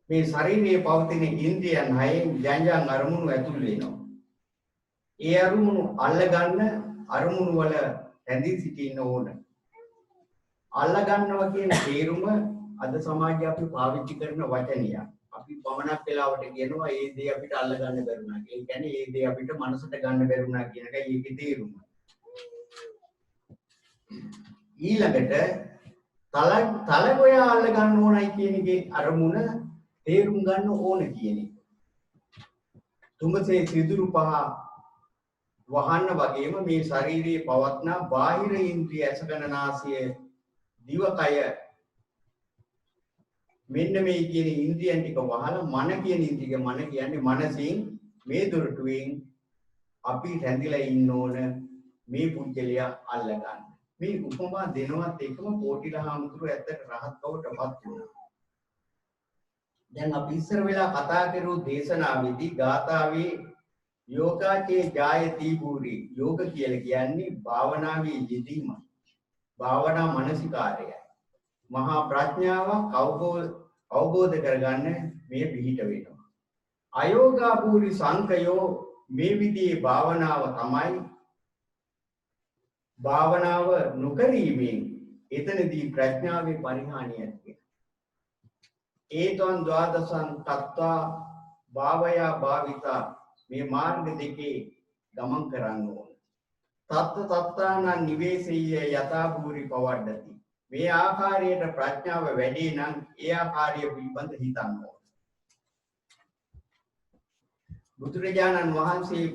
මේ ශරීරයේ පවතින ඉන්ද්‍රියන් 6න් ජංජන් අරමුණු ඇතුල් වෙනවා. ඒ අරමුණු අල්ලගන්න අරමුණු වල රැඳී සිටින්න ඕන. අල්ලගන්නවා කියන තේරුම අද සමාජයේ අපි පාවිච්චි කරන වචනයක්. අපි පමණක් වෙලාවට කියනවා ඒ දේ අපිට අල්ල ගන්න බැරුණා. ඒ කියන්නේ ඒ දේ අපිට මනසට ගන්න බැරුණා කියන එකයි ඒකේ තේරුම. ඊළඟට තලගොය අල්ල ගන්න ඕනයි කියන එකේ අරමුණ තේරුම් ගන්න ඕන කියන එක. තුඹසේ සිදුරු පහ වහන්න වගේම මේ ශරීරයේ පවත්නා බාහිර ඉන්ද්‍රිය ඇසකනාසය දිවකය මෙන්න මේ කියන ඉන්ද්‍රියන් ටික වහලා මන කියන ඉන්ද්‍රිය මන කියන්නේ මනසින් මේ දොරටුවෙන් අපි රැඳිලා ඉන්න ඕන මේ පුජ්‍යලිය අල්ල ගන්න. මේ උපමා දෙනවත් එකම පොටිලහාමුදුරුව ඇත්තට රහත් බවටපත් වුණා. දැන් අපි ඉස්සර වෙලා කතා කරු දේශනාවේදී ගාථාවේ යෝගාචේ ජායති භූරි යෝග කියලා කියන්නේ භාවනාවේ යෙදීම. භාවනා මානසිකාරයයි. මහා ප්‍රඥාවක් අවබෝධ කරගන්න මේ පිහිට වෙනවා. අයෝගා භූරි සංකයෝ මේ විදිහේ භාවනාව තමයි භාවනාව නොකරීමෙන් එතනදී ප්‍රඥාවේ පරිහානියක් වෙනවා. ඒතොන් ද්වාදසං තත්තා භාවයා භාවිතා මේ මාර්ග දෙකේ ගමන් කරන්න ඕන. තත්ත තත්තානං නිවේසෙය්‍ය යථා භූරි පවඩ්ඩති. මේ ආකාරයට ප්‍රඥාව වැඩි නම් ඒ ආකාරය පිළිබඳ හිතන්න ඕන. බුදුරජාණන් වහන්සේ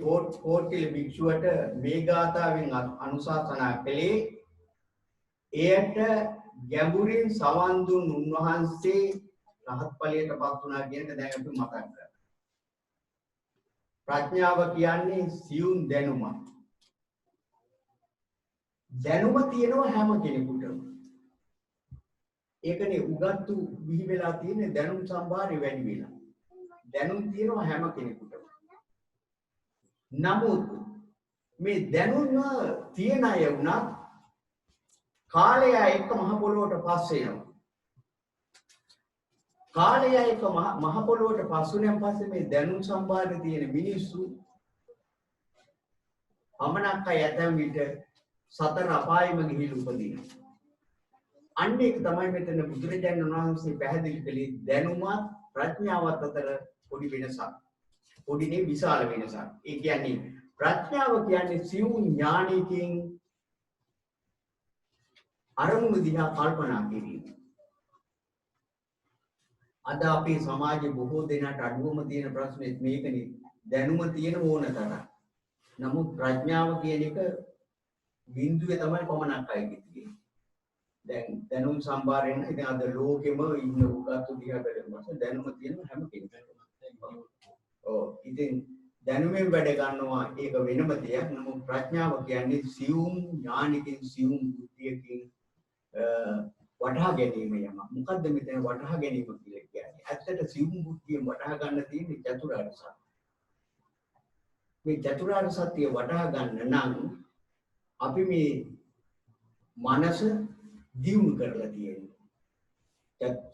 පොටිල භික්ෂුවට මේ ගාථාවෙන් අනුශාසනා කළේ එයට ගැඹුරින් සවන් දුන් උන්වහන්සේ රහත් ඵලයටපත් වුණා කියන එක දැන් අපි මතක් කරගන්න. ප්‍රඥාව කියන්නේ සියුම් දැනුම. දැනුම තියෙනවා හැම කෙනෙකුටම. ඒකනේ උගත්තු විහි වෙලා තියෙන දැනුම් සම්භාරය වැඩි වෙලා. දැනුම් තියෙනවා හැම කෙනෙකුටම. නමුත් මේ දැනුම තියෙන අය වුණත් කාලය එක්ක මහ පොළොවට පස් වෙනවා. කාලය එක්ක මහ පොළොවට පස් වුණාන් පස්සේ මේ දැනුම් සම්භාරය තියෙන මිනිස්සු අමනක්ක යතම් විට සතර අපායෙම ගිහිලු උපදිනවා. අන්න ඒක තමයි මෙතන බුදුරජාණන් වහන්සේ පැහැදිලි කළේ දැනුමත් ප්‍රඥාවත් අතර පොඩි වෙනසක්. පොඩිනේ විශාල වෙනසක්. ඒ කියන්නේ ප්‍රඥාව කියන්නේ සියුම් ඥානයකින් අරමුණු දිහා කල්පනා කිරීම. අද අපේ සමාජයේ බොහෝ දෙනාට අඩුවම තියෙන ප්‍රශ්නේ මේකනේ. දැනුම තියෙන ඕන තරම්. නමුත් ප්‍රඥාව කියන එක බිඳුවේ තමයි පමණක් අයිති තියෙන්නේ. දැන් දැනුම් සම්භාරයෙන් ඉතින් අද ලෝකෙම ඉන්න උගත්තු දිහා බලනකොට දැනුම තියෙන හැම කෙනෙක්ම. ඔව්. ඉතින් දැනුමෙන් වැඩ ගන්නවා ඒක වෙනම දෙයක්. නමුත් ප්‍රඥාව කියන්නේ සියුම් ඥානිකින් සියුම් බුද්ධියකින් වටහා ගැනීම යම. මොකද්ද මෙතන වටහා ගැනීම කියලා කියන්නේ? ඇත්තට සියුම් බුද්ධියෙන් වටහා ගන්න තියෙන්නේ චතුරාර්ය සත්‍ය. මේ චතුරාර්ය සත්‍ය වටහා ගන්න නම් අපි මේ මනස දියුණු කරලා තියෙනවා.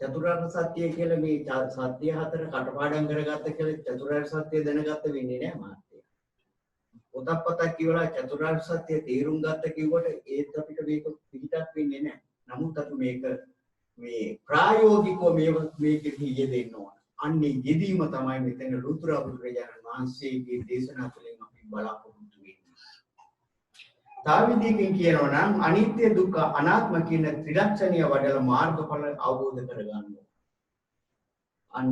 චතුරාර්ය සත්‍ය කියලා මේ සත්‍ය හතර කටපාඩම් කරගත්ත කියලා චතුරාර්ය සත්‍ය දැනගත්ත වෙන්නේ නැහැ මාත්‍ය. පොතක් කියවලා චතුරාර්ය සත්‍ය තේරුම් ගත්ත කිව්වට ඒත් අපිට මේක පිටක් වෙන්නේ නැහැ. නමුත් අපි මේ ප්‍රායෝගිකව මේකෙහි යෙදෙන්න ඕන. අන්නේ යෙදීම තමයි මෙතන ලුතර බුදුරජාණන් වහන්සේගේ දේශනා තුළින් අපි බලාපොරොත්තු වෙන්නේ. තව විදිහකින් කියනවා නම් අනිත්‍ය දුක්ඛ අනාත්ම කියන ත්‍රිලක්ෂණීය වඩලා මාර්ගඵල අවබෝධ කරගන්න. අන්න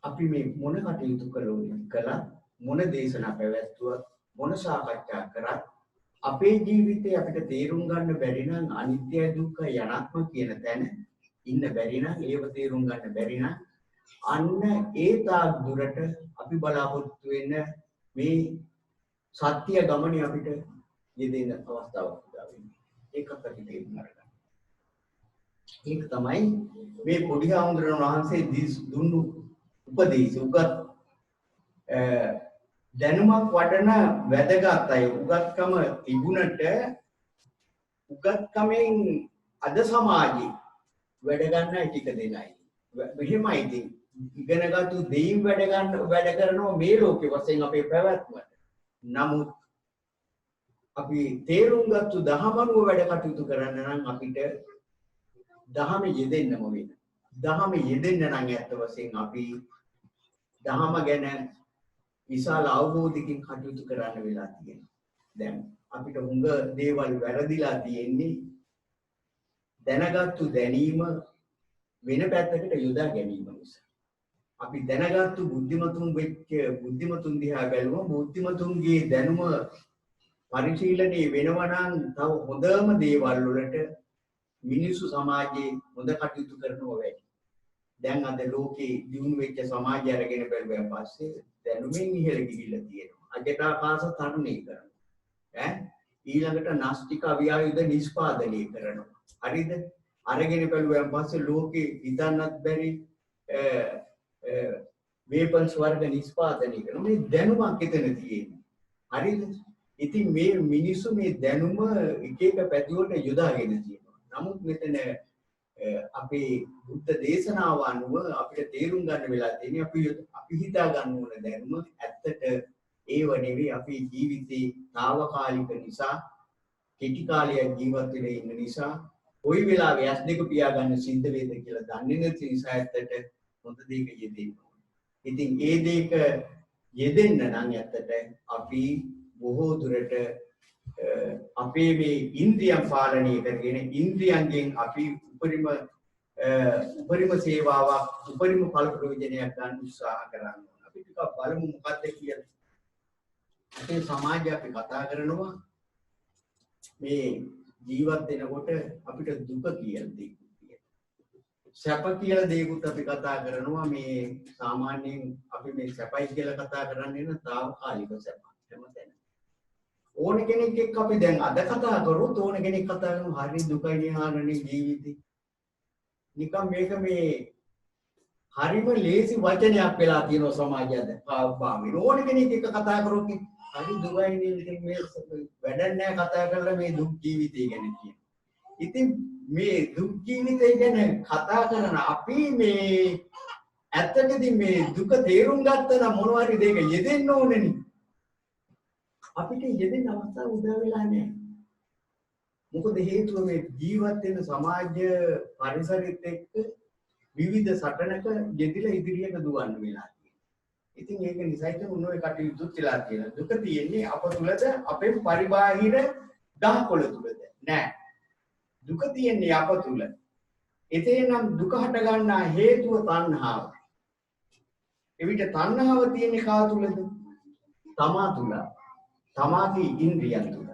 අපි මේ මොන කටයුතු කළා මොන දේශනා පැවැත්වුවත් මොන සාකච්ඡා කරත් අපේ ජීවිතේ අපිට තේරුම් ගන්න බැරි නම් අනිත්‍ය දුක්ඛ අනාත්ම කියන තැන ඉන්න බැරි නම් ඒව තේරුම් ගන්න බැරි නම් අන්න ඒ තාක් දුරට අපි බලාපොරොත්තු වෙන මේ සත්‍ය ගමනේ අපිට යෙදෙන අවස්ථාවක් උදා වෙනවා. ඒකත් අපි තේරුම් ගන්න. ඒක තමයි මේ පොඩි ආමඳුරන් වහන්සේ දුන්නු උපදේශ උගත් දැනුමක් වඩන වැදගත් අය උගත්කම තිබුණට උගත්කමෙන් අද සමාජයේ වැඩ ගන්න ටික දෙනයි. මෙහෙමයි ඉතින් ඉගෙනගත්තු දෙයින් වැඩ කරනවා මේ ලෝකේ වශයෙන් අපේ පැවැත්මට. නමුත් අපි තේරුම් ගත්තු දහමනුව වැඩ කටයුතු කරන්න නම් අපිට දහම යෙදෙන්නම වෙන. දහම යෙදෙන්න නම් ඇත්ත වශයෙන් අපි දහම ගැන විශාල අවබෝධයකින් කටයුතු කරන්න වෙලා තියෙනවා. දැන් අපිට හුඟ දේවල් වැරදිලා තියෙන්නේ දැනගත්තු දැනීම වෙන පැත්තකට යොදා ගැනීම නිසා. අපි දැනගත්තු බුද්ධිමතුන් දිහා බැලුවම බුද්ධිමතුන්ගේ දැනුම පරිශීලනයේ වෙනවා නම් තව හොඳම දේවල් වලට මිනිස්සු සමාජයේ හොඳ කටයුතු කරනවා වැඩි. දැන් අද ලෝකේ දියුණු වෙච්ච සමාජය අරගෙන බැලුවා පස්සේ දැනුමින් ඉහළ ගිහිල්ලා තියෙනවා. අජටාකාශ තරණය කරනවා. ඊළඟට නාස්තික අවියායුධ නිෂ්පාදනය කරනවා. හරිද? අරගෙන බැලුවා පස්සේ ලෝකේ හිතන්නත් බැරි වේපන්ස් වර්ග නිෂ්පාදනය කරනවා. මේ දැනුමක් එතන තියෙනවා. හරිද? ඉතින් මේ මිනිස්සු මේ දැනුම එක එක පැතිවලට යොදාගෙන තියෙනවා. නමුත් මෙතන අපේ බුද්ධ දේශනාව අනුව අපිට තේරුම් ගන්න වෙලා තියෙන්නේ අපි හිතා ගන්න ඕන දැනුම ඇත්තට ඒව නෙවෙයි අපේ ජීවිතේ తాවකාලික නිසා කෙටි කාලයක් ජීවත් වෙලා ඉන්න නිසා කොයි වෙලාවෙ ඇස් දෙක පියා ගන්න සිද්ධ වේද කියලා දන්නේ නැති නිසා ඇත්තට හොඳ දෙයක යෙදෙන්න ඕනේ. ඉතින් ඒ දෙයක යෙදෙන්න නම් ඇත්තට අපි බොහෝ දුරට අපේ මේ ඉන්ද්‍රියන් පාලනය කරගෙන ඉන්ද්‍රියන්ගෙන් අපි උපරිම සේවාවක් උපරිම ඵල ප්‍රයෝජනයක් ගන්න උත්සාහ කරනවා. අපි ටිකක් බලමු මොකක්ද කියලා. අපේ සමාජය අපි කතා කරනවා මේ ජීවත් වෙනකොට අපිට දුක කියලා දෙයක් තියෙනවා. සැප කියලා දෙයක්ත් අපි කතා කරනවා. මේ සාමාන්‍යයෙන් අපි මේ සැපයි කියලා කතා කරන්නේ නම් తాවකාලික සැප හැමතැන. ඕන කෙනෙක් එක්ක අපි දැන් අද කතා කරොත් ඕන කෙනෙක් කතා කරනවා හරි දුකයි නිහාරනේ ජීවිතේ. නිකම් මේක මේ හරිම ලේසි වචනයක් වෙලා තියෙනවා සමාජයද පාවිච්චි. ඕන කෙනෙක් එක්ක කතා කරොත් හරි දුකයි නේ ඉතින් මේ වැඩක් නැහැ කතා කරලා මේ දුක් ජීවිතය ගැන කියනවා. ඉතින් මේ දුක් ජීවිතය ගැන කතා කරන අපි මේ ඇත්තටදී මේ දුක තේරුම් ගත්තා නම් මොනවා හරි දෙයක යෙදෙන්න ඕනේ නේ. අපිට යෙදෙන්න අවස්ථාව උදා වෙලා නැහැ. මොකද හේතුව මේ ජීවත් වෙන සමාජ පරිසරෙත් එක්ක විවිධ සටනක යෙදিলা ඉදිරියට දුවන්න වෙලා තියෙනවා. ඉතින් ඒක නිසා ඉතින් මොන එක කටයුතුත් වෙලා තියෙනවා. දුක තියෙන්නේ අප තුලද අපේ පරිබාහිර ගහකොළ තුලද? නෑ. දුක තියෙන්නේ අප තුල. එතේනම් දුක හට ගන්නා හේතුව තණ්හාව. එවිට තණ්හාව තියෙන්නේ කා තුලද? තමා තුල. තමාගේ ඉන්ද්‍රියන් තුල.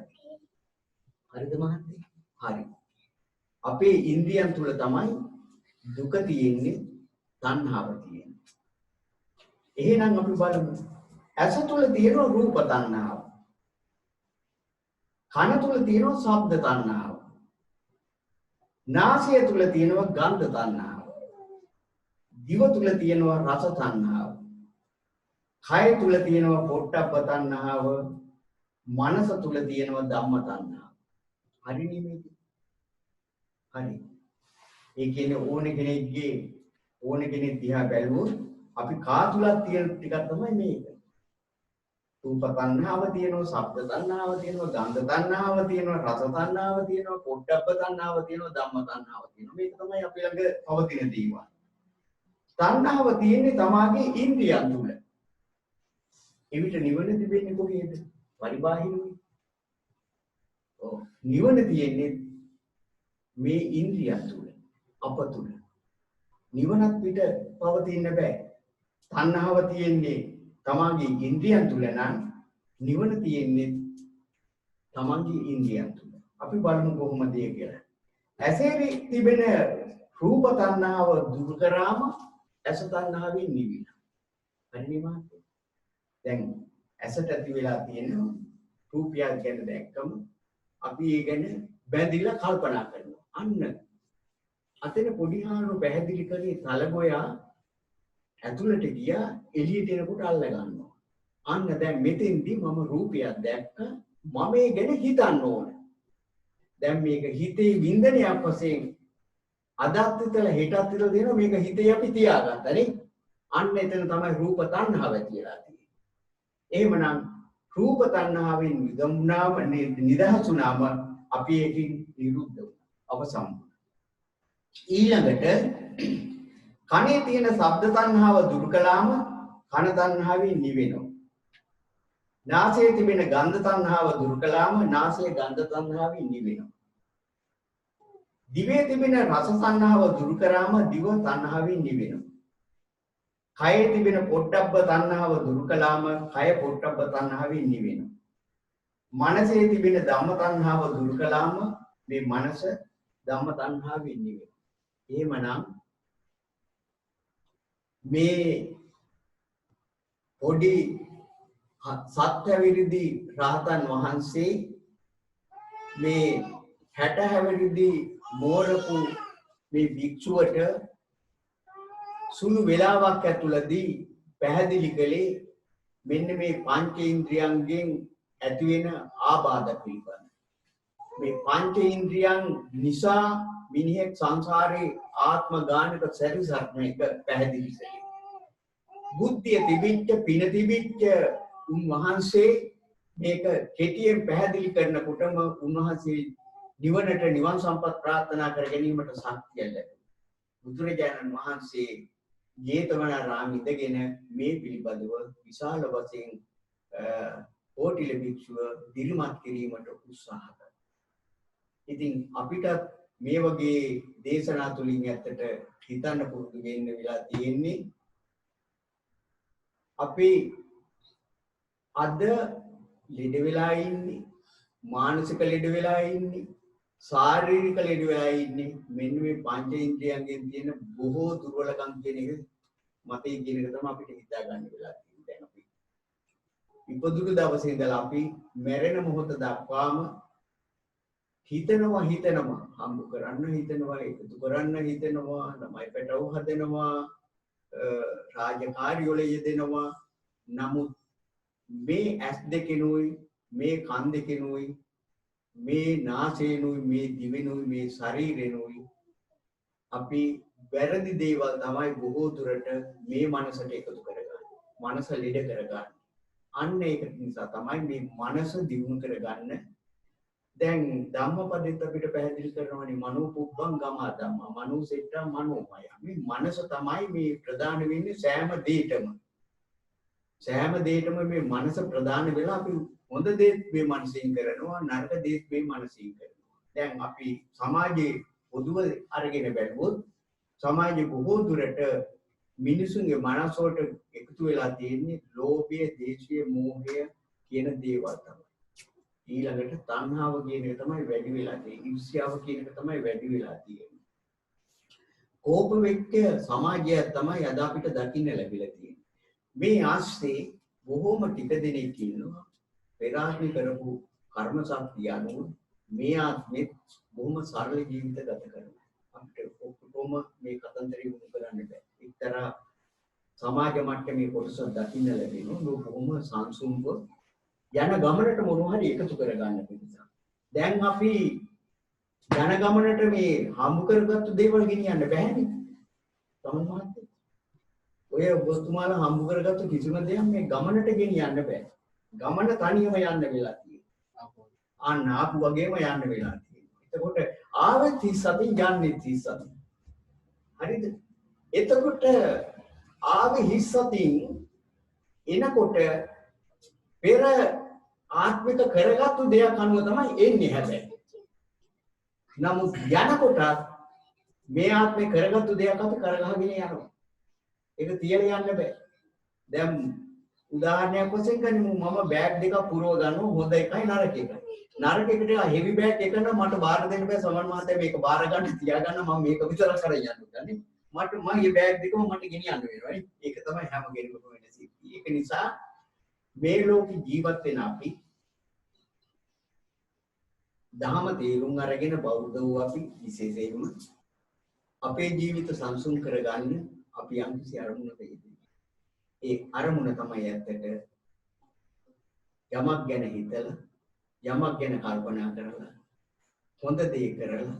හරිද මහත්තයා? හරි. අපේ ඉන්ද්‍රියන් තුල තමයි දුක තියෙන්නේ, තණ්හාව තියෙන්නේ. එහෙනම් අපි බලමු. ඇස තුල තියෙන රූප තණ්හාව. කන තුල තියෙන ශබ්ද තණ්හාව. නාසය තුල තියෙනවා ගන්ධ තණ්හාව. දිව තුල තියෙනවා රස තණ්හාව. කය තුල තියෙනවා පොට්ටබ්බ තණ්හාව. මනස තුල තියෙනවා ධම්ම තණ්හාව. හරි නෙමෙයිද? හරි. ඒ කියන්නේ ඕන කෙනෙක් දිහා බැලුවොත් අපි කා තුලක් තියෙන ටිකක් තමයි මේක. රූප තණ්හාව තියෙනවා, ශබ්ද තණ්හාව තියෙනවා, ගන්ධ තණ්හාව තියෙනවා, රස තණ්හාව තියෙනවා, පොට්ටබ්බ තණ්හාව තියෙනවා, ධම්ම තණ්හාව තියෙනවා. මේක තමයි අපි ළඟ පවතින දේවල්. තණ්හාව තියෙන්නේ තමාගේ ඉන්ද්‍රියන් තුල. එවිට නිවන තිබෙන්නේ කොහේද? පරිබාහිරනේ. ඔව්. නිවන තියෙන්නේ මේ ඉන්ද්‍රියන් තුල, අප තුල. නිවනත් පිට පවතින්න බෑ. තණ්හාව තියෙන්නේ තමාගේ ඉන්ද්‍රියන් තුල නම් නිවන තියෙන්නේ තමාගේ ඉන්ද්‍රියන් තුල. අපි බලමු කොහොමද ඒ කියලා. ඇසේ තිබෙන රූප තණ්හාව දුරු කරාම ඇස තණ්හාවෙන් නිවිලා. හරිනේ මහත්තයා. දැන් ඇසට ඇති වෙලා තියෙන රූපය ගැන දැක්කම අපි ඒ ගැන බැඳිලා කල්පනා කරනවා. අන්න අතන පොඩි හාරු පැහැදිලි කරේ තලගොයා ඇතුළට ගියා එළියට එනකොට අල්ල ගන්නවා. අන්න දැන් මෙතෙන්දී මම රූපයක් දැක්ක මම ඒ ගැන හිතන්න ඕන. දැන් මේක හිතේ වින්දනයක් වශයෙන් අදත් ඉතල හෙටත් ඉතල දෙනවා මේක හිතේ අපි තියාගත්තා නේ. අන්න එතන තමයි රූප තණ්හාව කියලා තියෙන්නේ. එහෙමනම් රූප තණ්හාවෙන් නිදහස් වුණාම අපි ඒකින් නිරුද්ධ වුණා. අවසන්. ඊළඟට කනේ තියෙන ශබ්ද තණ්හාව දුරු කළාම කන තණ්හාවෙන් නිවෙනවා. නාසයේ තිබෙන ගන්ධ තණ්හාව දුරු කළාම නාසයේ ගන්ධ තණ්හාවෙන් නිවෙනවා. දිවේ තිබෙන රස තණ්හාව දුරු කරාම දිව තණ්හාවෙන් නිවෙනවා. කයේ තිබෙන පොට්ටබ්බ තණ්හාව දුරු කළාම කය පොට්ටබ්බ තණ්හාවෙන් නිවෙනවා. මනසේ තිබෙන ධම්ම තණ්හාව දුරු කළාම මේ මනස ධම්ම තණ්හාවෙන් නිවෙනවා. එහෙමනම් මේ පොඩි සත්‍යවිරිදි රහතන් වහන්සේ මේ 60 හැවිරිදි මෝරපු මේ භික්ෂුවට සුළු වේලාවක් ඇතුළතදී පැහැදිලි කළේ මෙන්න මේ පංචේන්ද්‍රියන්ගෙන් ඇති වෙන ආබාධ පිළිබඳ. මේ පංචේන්ද්‍රියන් නිසා මිනිහෙක් සංසාරේ ආත්ම ගානක සැරිසරන එක පැහැදිලි කළේ. බුද්ධිය තිබිච්ච පින තිබිච්ච උන්වහන්සේ මේක කෙටියෙන් පැහැදිලි කරනකොටම උන්වහන්සේ නිවනට නිවන් සම්පත් ප්‍රාර්ථනා කර ගැනීමට ශක්තිය ලැබුණා. බුදුරජාණන් වහන්සේ ජේතවනාරාමයේ ඉඳගෙන මේ පිළිබඳව විශාල වශයෙන් ඕටිල භික්ෂුව දිරිමත් කිරීමට උත්සාහ කළා. ඉතින් අපිට මේ වගේ දේශනා තුලින් ඇත්තට හිතන්න පුරුදු වෙන්න වෙලා තියෙන්නේ අපි අද ලෙඩ වෙලා ඉන්නේ මානසික ලෙඩ වෙලා ඉන්නේ ශාරීරික ලෙඩ වෙලා ඉන්නේ මෙන්න මේ පංචේන්ද්‍රයන්ගෙන් තියෙන බොහෝ දුර්වලකම් කියන එක මතේ කියන එක තමයි අපිට හිතා ගන්න වෙලා තියෙන්නේ. දැන් අපි ඉපදුණු දවසේ ඉඳලා අපි මැරෙන මොහොත දක්වාම හිතනවා හම්බ කරන්න හිතනවා එකතු කරන්න හිතනවා ළමයි පැටව හදනවා රාජකාරී වල යෙදෙනවා. නමුත් මේ ඇස් දෙකෙනුයි මේ කන් දෙකෙනුයි මේ නාසයෙනුයි මේ දිවෙනුයි මේ ශරීරෙනුයි අපි වැරදි දේවල් තමයි බොහෝ දුරට මේ මනසට එකතු කරගන්නේ. මනස ලෙඩ කරගන්නේ. අන්න ඒක නිසා තමයි මේ මනස දියුණු කරගන්න. දැන් ධම්මපදෙත් අපිට පැහැදිලි කරනවානේ මනෝ පුබ්බං ගමා ධම්මා මනෝසෙට්ටා මනෝමය. මේ මනස තමයි මේ ප්‍රධාන වෙන්නේ සෑම දෙයකම මේ මනස ප්‍රධාන වෙලා අපි හොඳ දේත් මේ මනසින් කරනවා නරක දේත් මේ මනසින් කරනවා. දැන් අපි සමාජයේ පොදුව අරගෙන බැලුවොත් සමාජයේ බොහෝ දුරට මිනිසුන්ගේ මනස වලට එකතු වෙලා තියෙන්නේ ලෝභය, දේශය, මෝහය කියන දේවල් තමයි. ඊළඟට තණ්හාව කියන එක තමයි වැඩි වෙලා තියෙන්නේ. ඊර්ෂ්‍යාව කියන එක තමයි වැඩි වෙලා තියෙන්නේ. කෝප වෙච්ච සමාජය තමයි අද අපිට දකින්න ලැබිලා තියෙන්නේ. මේ ආස්තේ බොහෝම ටික දෙනෙක් ඉන්නවා. පෙර ආත්මේ කරපු කර්ම ශක්තිය අනුව මේ ආත්මෙත් බොහොම සරල ජීවිත ගත කරනවා. අපිට ඔක්කොම මේ කතන්දරය වුණ කරන්න බෑ. එක්තරා සමාජ මට්ටමේ කොටස දකින්න ලැබෙනවා. ඒක බොහොම සංසුන්ව යන ගමනට මොනවා හරි එකතු කරගන්න පිටසක්. දැන් අපි යන ගමනට මේ හම්බ කරගත්තු දේවල් ගෙනියන්න බෑනේ. තමයි මහත්තයා. ඔය ඔබතුමාලා හම්බ කරගත්තු කිසිම දෙයක් මේ ගමනට ගෙනියන්න බෑ. ගමන තනියම යන්න වෙලා තියෙනවා. ආපු වගේම යන්න වෙලා තියෙනවා. එතකොට ආවෙත් 37 යන්නේ 37. හරිද? එතකොට ආවේ 37 එනකොට පෙර ආත්මික කරගත්තු දෙයක් අනුව තමයි එන්නේ හැබැයි. නමුත් යනකොට මේ ආත්මේ කරගත්තු දෙයක් අපි කරගහගෙන යනවා. ඒක තියලා යන්න බෑ. දැන් උදාහරණයක් වශයෙන් ගනිමු මම බෑග් දෙකක් පුරව ගන්නවා හොඳ එකයි නරක එකයි. නරක එකට හෙවි බෑග් එක නම් මට බාර දෙන්න බෑ සමන් මහත්තයා මේක බාර ගන්න තියා ගන්න මම මේක විතරක් කරගෙන යනවා නේ. මට මේ බෑග් දෙකම මට ගෙනියන්න වෙනවා නේ. ඒක තමයි හැම කෙනෙකුටම වෙන සිද්ධිය. ඒක නිසා මේ ලෝකේ ජීවත් වෙන අපි දහම තේරුම් අරගෙන බෞද්ධ වූ අපි විශේෂයෙන්ම අපේ ජීවිත සංසුන් කරගන්න අපි යම්කිසි අරමුණක යෙදෙන්නේ. ඒ අරමුණ තමයි ඇත්තට යමක් ගැන හිතලා යමක් ගැන කල්පනා කරලා හොඳ දේ කරලා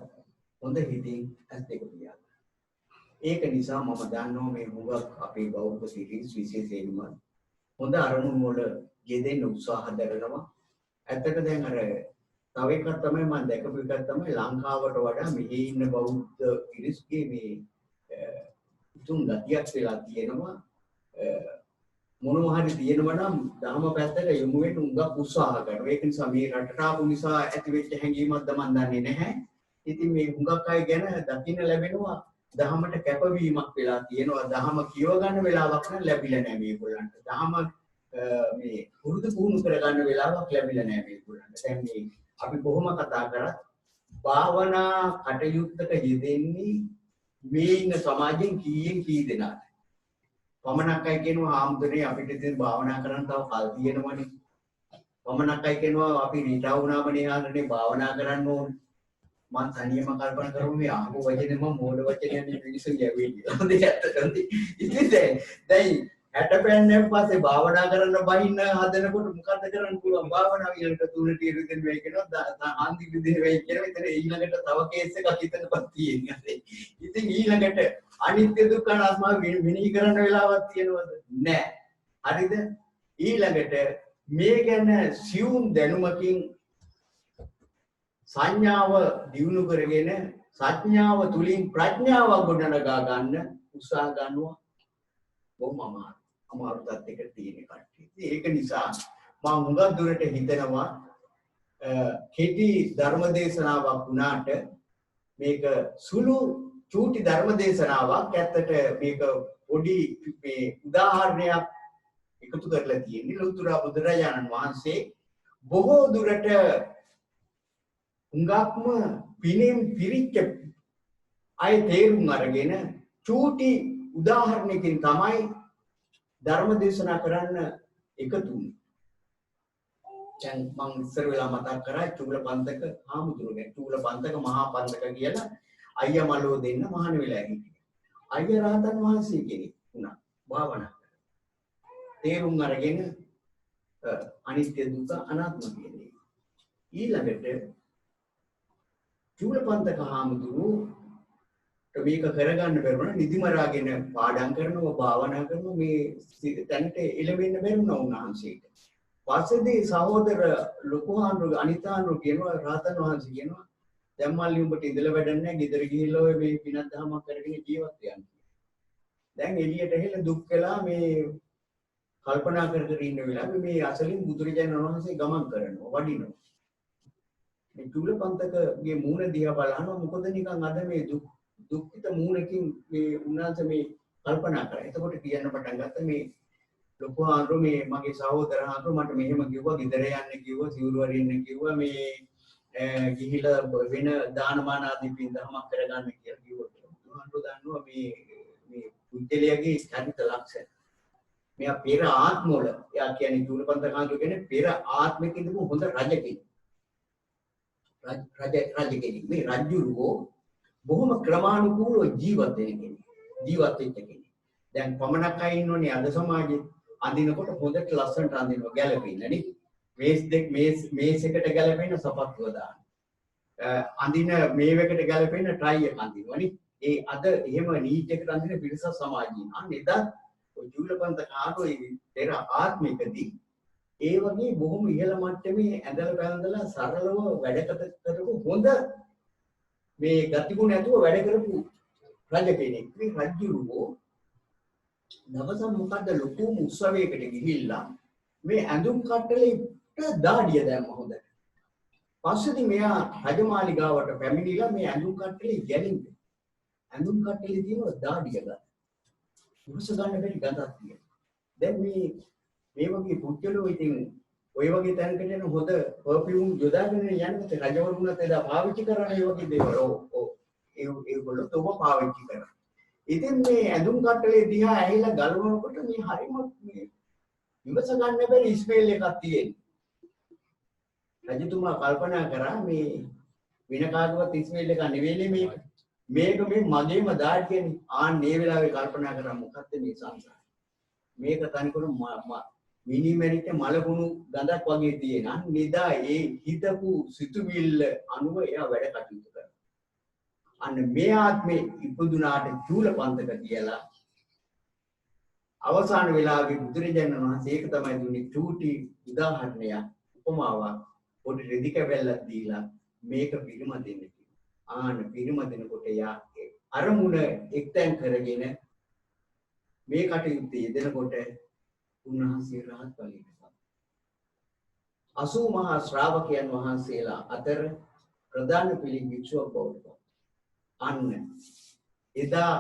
හොඳ හිතින් ඇස් දෙක පියාගන්න. ඒක නිසා මම දන්නවා මේ හුඟක් අපේ බෞද්ධ සිරිස් විශේෂයෙන්ම හොඳ අරමුණු වල යෙදෙන්න උත්සාහ දරනවා. ඇත්තට දැන් අර තව එකක් තමයි මම දැකපු එකක් තමයි ලංකාවට වඩා මෙහි ඉන්න බෞද්ධ පිරිස්ගේ මේ තුන් ගතියක් වෙලා තියෙනවා. මොනවා හරි තියෙනවා නම් ධර්ම පැත්තට යොමු වෙන්න උඟක් උත්සාහ කරනවා. ඒක නිසා මේ රටට ආපු නිසා ඇති වෙච්ච හැඟීමක්ද මන් දන්නේ නැහැ. ඉතින් මේ උඟක් අය ගැන දකින්න ලැබෙනවා දහමට කැපවීමක් වෙලා තියෙනවා. දහම කියව ගන්න වෙලාවක් නම් ලැබිලා නැහැ මේගොල්ලන්ට. දහම මේ පුරුදු පුහුණු කර ගන්න වෙලාවක් ලැබිලා නැහැ මේගොල්ලන්ට. දැන් මේ අපි කොහොම කතා කරත් භාවනා කටයුත්තක යෙදෙන්නේ මේ ඉන්න සමාජයෙන් කීයෙන් කී දෙනාද? පමණක් අය කියනවා ආම්දනේ අපිට ඉතින් භාවනා කරන්න තව කල් තියෙනවනේ. පමණක් අය කියනවා අපි රීටා වුණාමනේ ආන්නේ භාවනා කරන්න ඕනේ. මම තනියම කල්පනා කරමු මේ අහපු වචනේ මම මෝඩ වචනයක් මිනිස්සු කියවෙන්නේ කියලා. හොඳ ඇත්තටම ඉතින් දැන් 60 පෑන්නන් පස්සේ භාවනා කරන්න බහින්න හදනකොට මොකද්ද කරන්න පුළුවන්? භාවනාව ඊළඟට තුනට ඉරිදෙන් වෙයි කියනවා ආන්ති විදිහ වෙයි කියනවා. ඉතින් ඊළඟට තව කේස් එකක් හිතනපත් තියෙන්නේ. ඉතින් ඊළඟට අනිත්‍ය දුක්ඛ අනාත්ම විනිවිද කරන්න වෙලාවක් තියෙනවද? නැහැ. හරිද? ඊළඟට මේ ගැන සියුම් දැනුමකින් සංඥාව දියුණු කරගෙන සංඥාව තුලින් ප්‍රඥාව ගොඩනගා ගන්න උත්සාහ ගන්නවා. බොහොම අමාරු තත්යකට තියෙන කට්ටිය. ඒක නිසා මම හුඟක් දුරට හිතනවා කෙටි ධර්මදේශනාවක් වුණාට මේක සුළු චූටි ධර්මදේශනාවක්. ඇත්තට මේක පොඩි මේ උදාහරණයක් එකතු කරලා තියෙන්නේ. ලෞතර බුදුරජාණන් වහන්සේ බොහෝ දුරට හුඟක්ම පිනෙන් පිරිච්ච අය තේරුම් අරගෙන චූටි උදාහරණයකින් තමයි ධර්ම දේශනා කරන්න එකතු වුනේ. දැන් මම ඉස්සර වෙලා මතක් කරා චූලපන්තක හාමුදුරුවෝ චූලපන්තක මහා පන්තක කියලා අයියා මලෝ දෙන්න මහාන වෙලා හිටියා. අයියා රහතන් වහන්සේ කෙනෙක් වුණා භාවනා කරලා. තේරුම් අරගෙන අනිත්‍ය දුක්ඛ අනාත්ම කියන්නේ. ඊළඟට චූලපන්තක හාමුදුරුවෝ මේක කරගන්න බැරුණා නිදිමරාගෙන පාඩම් කරනවා භාවනා කරනවා මේ තැනට එළවෙන්න බැරුණා උන්වහන්සේට. පස්සේදී සහෝදර ලොකුහාඳුරු අනිතාඳුරු කියනවා රහතන් වහන්සේ කියනවා දැන් මල්ලි උඹට ඉඳලා වැඩක් නැහැ ගෙදර ගිහිල්ලා ඔය මේ පිනක් දහමක් කරගෙන ජීවත් වෙන්න. දැන් එළියට ඇවිල්ලා දුක් වෙලා මේ කල්පනා කර කර ඉන්න වෙලාවේ මේ අසලින් බුදුරජාණන් වහන්සේ ගමන් කරනවා වඩිනවා. මේ චූලපන්තකගේ මූණ දිහා බලනවා මොකද නිකන් අද මේ දුක්ඛිත මූණකින් මේ උන්වහන්සේ මේ කල්පනා කරා. එතකොට කියන්න පටන් ගත්තා මේ ලොකු ආන්දර මේ මගේ සහෝදර ආන්දර මට මෙහෙම කිව්වා ගෙදර යන්න කිව්වා සිවුරු වරින්න කිව්වා මේ ගිහිලා වෙන දානමාන ආදී පින්දහමක් කරගන්න කියලා කිව්වා. ආන්දර දන්නවා මේ පුද්ගලයාගේ චරිත ලක්ෂණ. මෙයා පෙර ආත්මවල එයා කියන්නේ චූලපන්තක ආන්දර කියන්නේ පෙර ආත්මෙක ඉඳපු හොඳ රජ කෙනෙක්. රජ කෙනෙක්. මේ රජුරෝ බොහොම ක්‍රමානුකූලව ජීවත් වෙන කෙනෙක්. ජීවත් වෙච්ච කෙනෙක්. දැන් පමණක් අය ඉන්නෝනේ අද සමාජයේ අඳිනකොට හොඳට ලස්සනට අඳිනවා ගැලපෙන්න නේ. මේස් එකට ගැලපෙන සපත්තුව දාන්න. අඳින මේවකට ගැලපෙන ට්‍රයි එක අඳිනවා නේ. ඒ අද එහෙම නීට් එකට අඳින පිරිස සමාජයේ. අන්න එදා ඔය චූලපන්තක ආනෝ පෙර ආත්මිකදී ඒ වගේ බොහොම ඉහළ මට්ටමේ ඇඳලා පැළඳලා සරලව වැඩ කරපු හොඳ මේ ගතිගුණ ඇතුව වැඩ කරපු රජ කෙනෙක්. මේ රජුරෝ දවසක් මොකද්ද ලොකුම උත්සවයකට ගිහිල්ලා මේ ඇඳුම් කට්ටලෙට දාඩිය දැම්ම හොඳට. පස්සේදී මෙයා රජමාලිගාවට පැමිණිලා මේ ඇඳුම් කට්ටලේ ගැලින්ද. ඇඳුම් කට්ටලේ තියෙන දාඩිය ගන්න. උරුස ගන්න බැරි ගඳක් තියෙනවා. දැන් මේ වගේ පුද්ගලෝ ඉතින් ඔය වගේ තැනකට යන හොඳ පර්ෆියුම් යොදාගෙන යනකොට රජවරුන්ට එදා පාවිච්චි කරන ඒ වගේ දේවල් ඒගොල්ලෝ තෝම පාවිච්චි කරා. ඉතින් මේ ඇඳුම් කට්ටලේ දිහා ඇහිලා ගලවනකොට මේ හරිම මේ ඉවස ගන්න බැරි ස්මෙල් එකක් තියෙනවා. රජතුමා කල්පනා කරා මේ වෙන කාගවත් ස්මෙල් එකක් නෙවෙයි මේක. මේක මේ මගේම දාඩියනේ. ආන්නේ වෙලාවේ කල්පනා කරා මොකක්ද මේ සංසාරය. මේක තනිකර මිනිමෙරිට මලකුණු ගඳක් වගේ තියෙන. නිදා ඒ හිතපු සිතුවිල්ල අනුව එයා වැඩ කටයුතු කරනවා. අන්න මේ ආත්මේ ඉපදුනාට චූලපන්තක කියලා අවසාන වෙලාවේ බුදුරජාණන් වහන්සේ ඒක තමයි දුන්නේ චූටි උදාහරණයක් උපමාවක් පොඩි රෙදි කැබැල්ලක් දීලා මේක පිළිමදින්න කිව්වා. ආන පිළිමදිනකොට යා අරමුණ එක්තෙන් කරගෙන මේ කටයුත්තේ යෙදෙනකොට උන්වහන්සේ රහත් ඵලයකට 80 මහා ශ්‍රාවකයන් වහන්සේලා අතර ප්‍රධාන පිළිග භික්ෂුවක් බවට අන්න එදා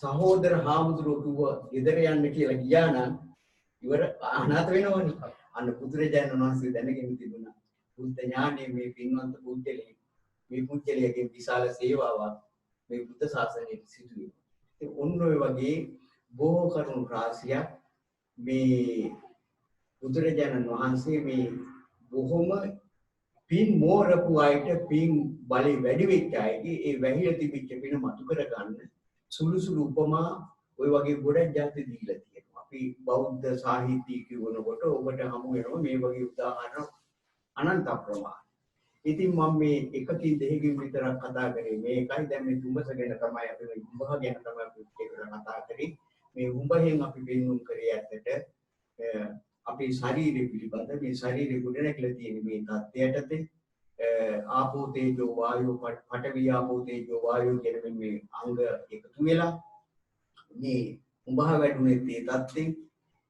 සහෝදර හාමුදුරුවෝ කිව්වා ගෙදර යන්න කියලා ගියා නම් ඉවර අනාථ වෙනවනේ. අන්න බුදුරජාණන් වහන්සේ දැනගෙන තිබුණා බුද්ධ ඥානයේ මේ පින්වන්ත පුද්ගලයා මේ පුද්ගලයාගේ විශාල සේවාවක් මේ බුද්ධ ශාසනයට සිදු වෙනවා. ඒ ඔන්න ඔය වගේ බොහෝ කරුණු රාශියක් මේ බුදුරජාණන් වහන්සේ මේ බොහොම පින් මෝරපු අයට පින් බලي වැඩි වෙච්ච අයගේ ඒ වැහිලා තිබිච්ච පින මතු කර ගන්න සුළු සුළු උපමා ওই වගේ ගොඩක් જાති දීලා තියෙනවා. අපි බෞද්ධ සාහිත්‍ය කියනකොට ඔබට හමු වෙනවා මේ වගේ උදාහරණ අනන්ත ප්‍රමාණ. ඉතින් මම මේ එකකින් දෙකකින් විතරක් කතා කරේ මේකයි. දැන් මේ තුඹස ගැන තමයි අපි උඹහ ගැන තමයි අපි කතා කරේ. මේ උඹහෙන් අපි වෙනුම් කරේ ඇත්තට අපේ ශරීරය පිළිබඳ මේ ශරීරය ගොඩනැගිලා තියෙන මේ තත්ත්වයටද ආපෝ තේජෝ වායෝ පඨවි ආපෝ තේජෝ වායෝ කියන මේ අංග එකතු වෙලා මේ උඹහ වැඩුනේ මේ තත්ත්වෙන්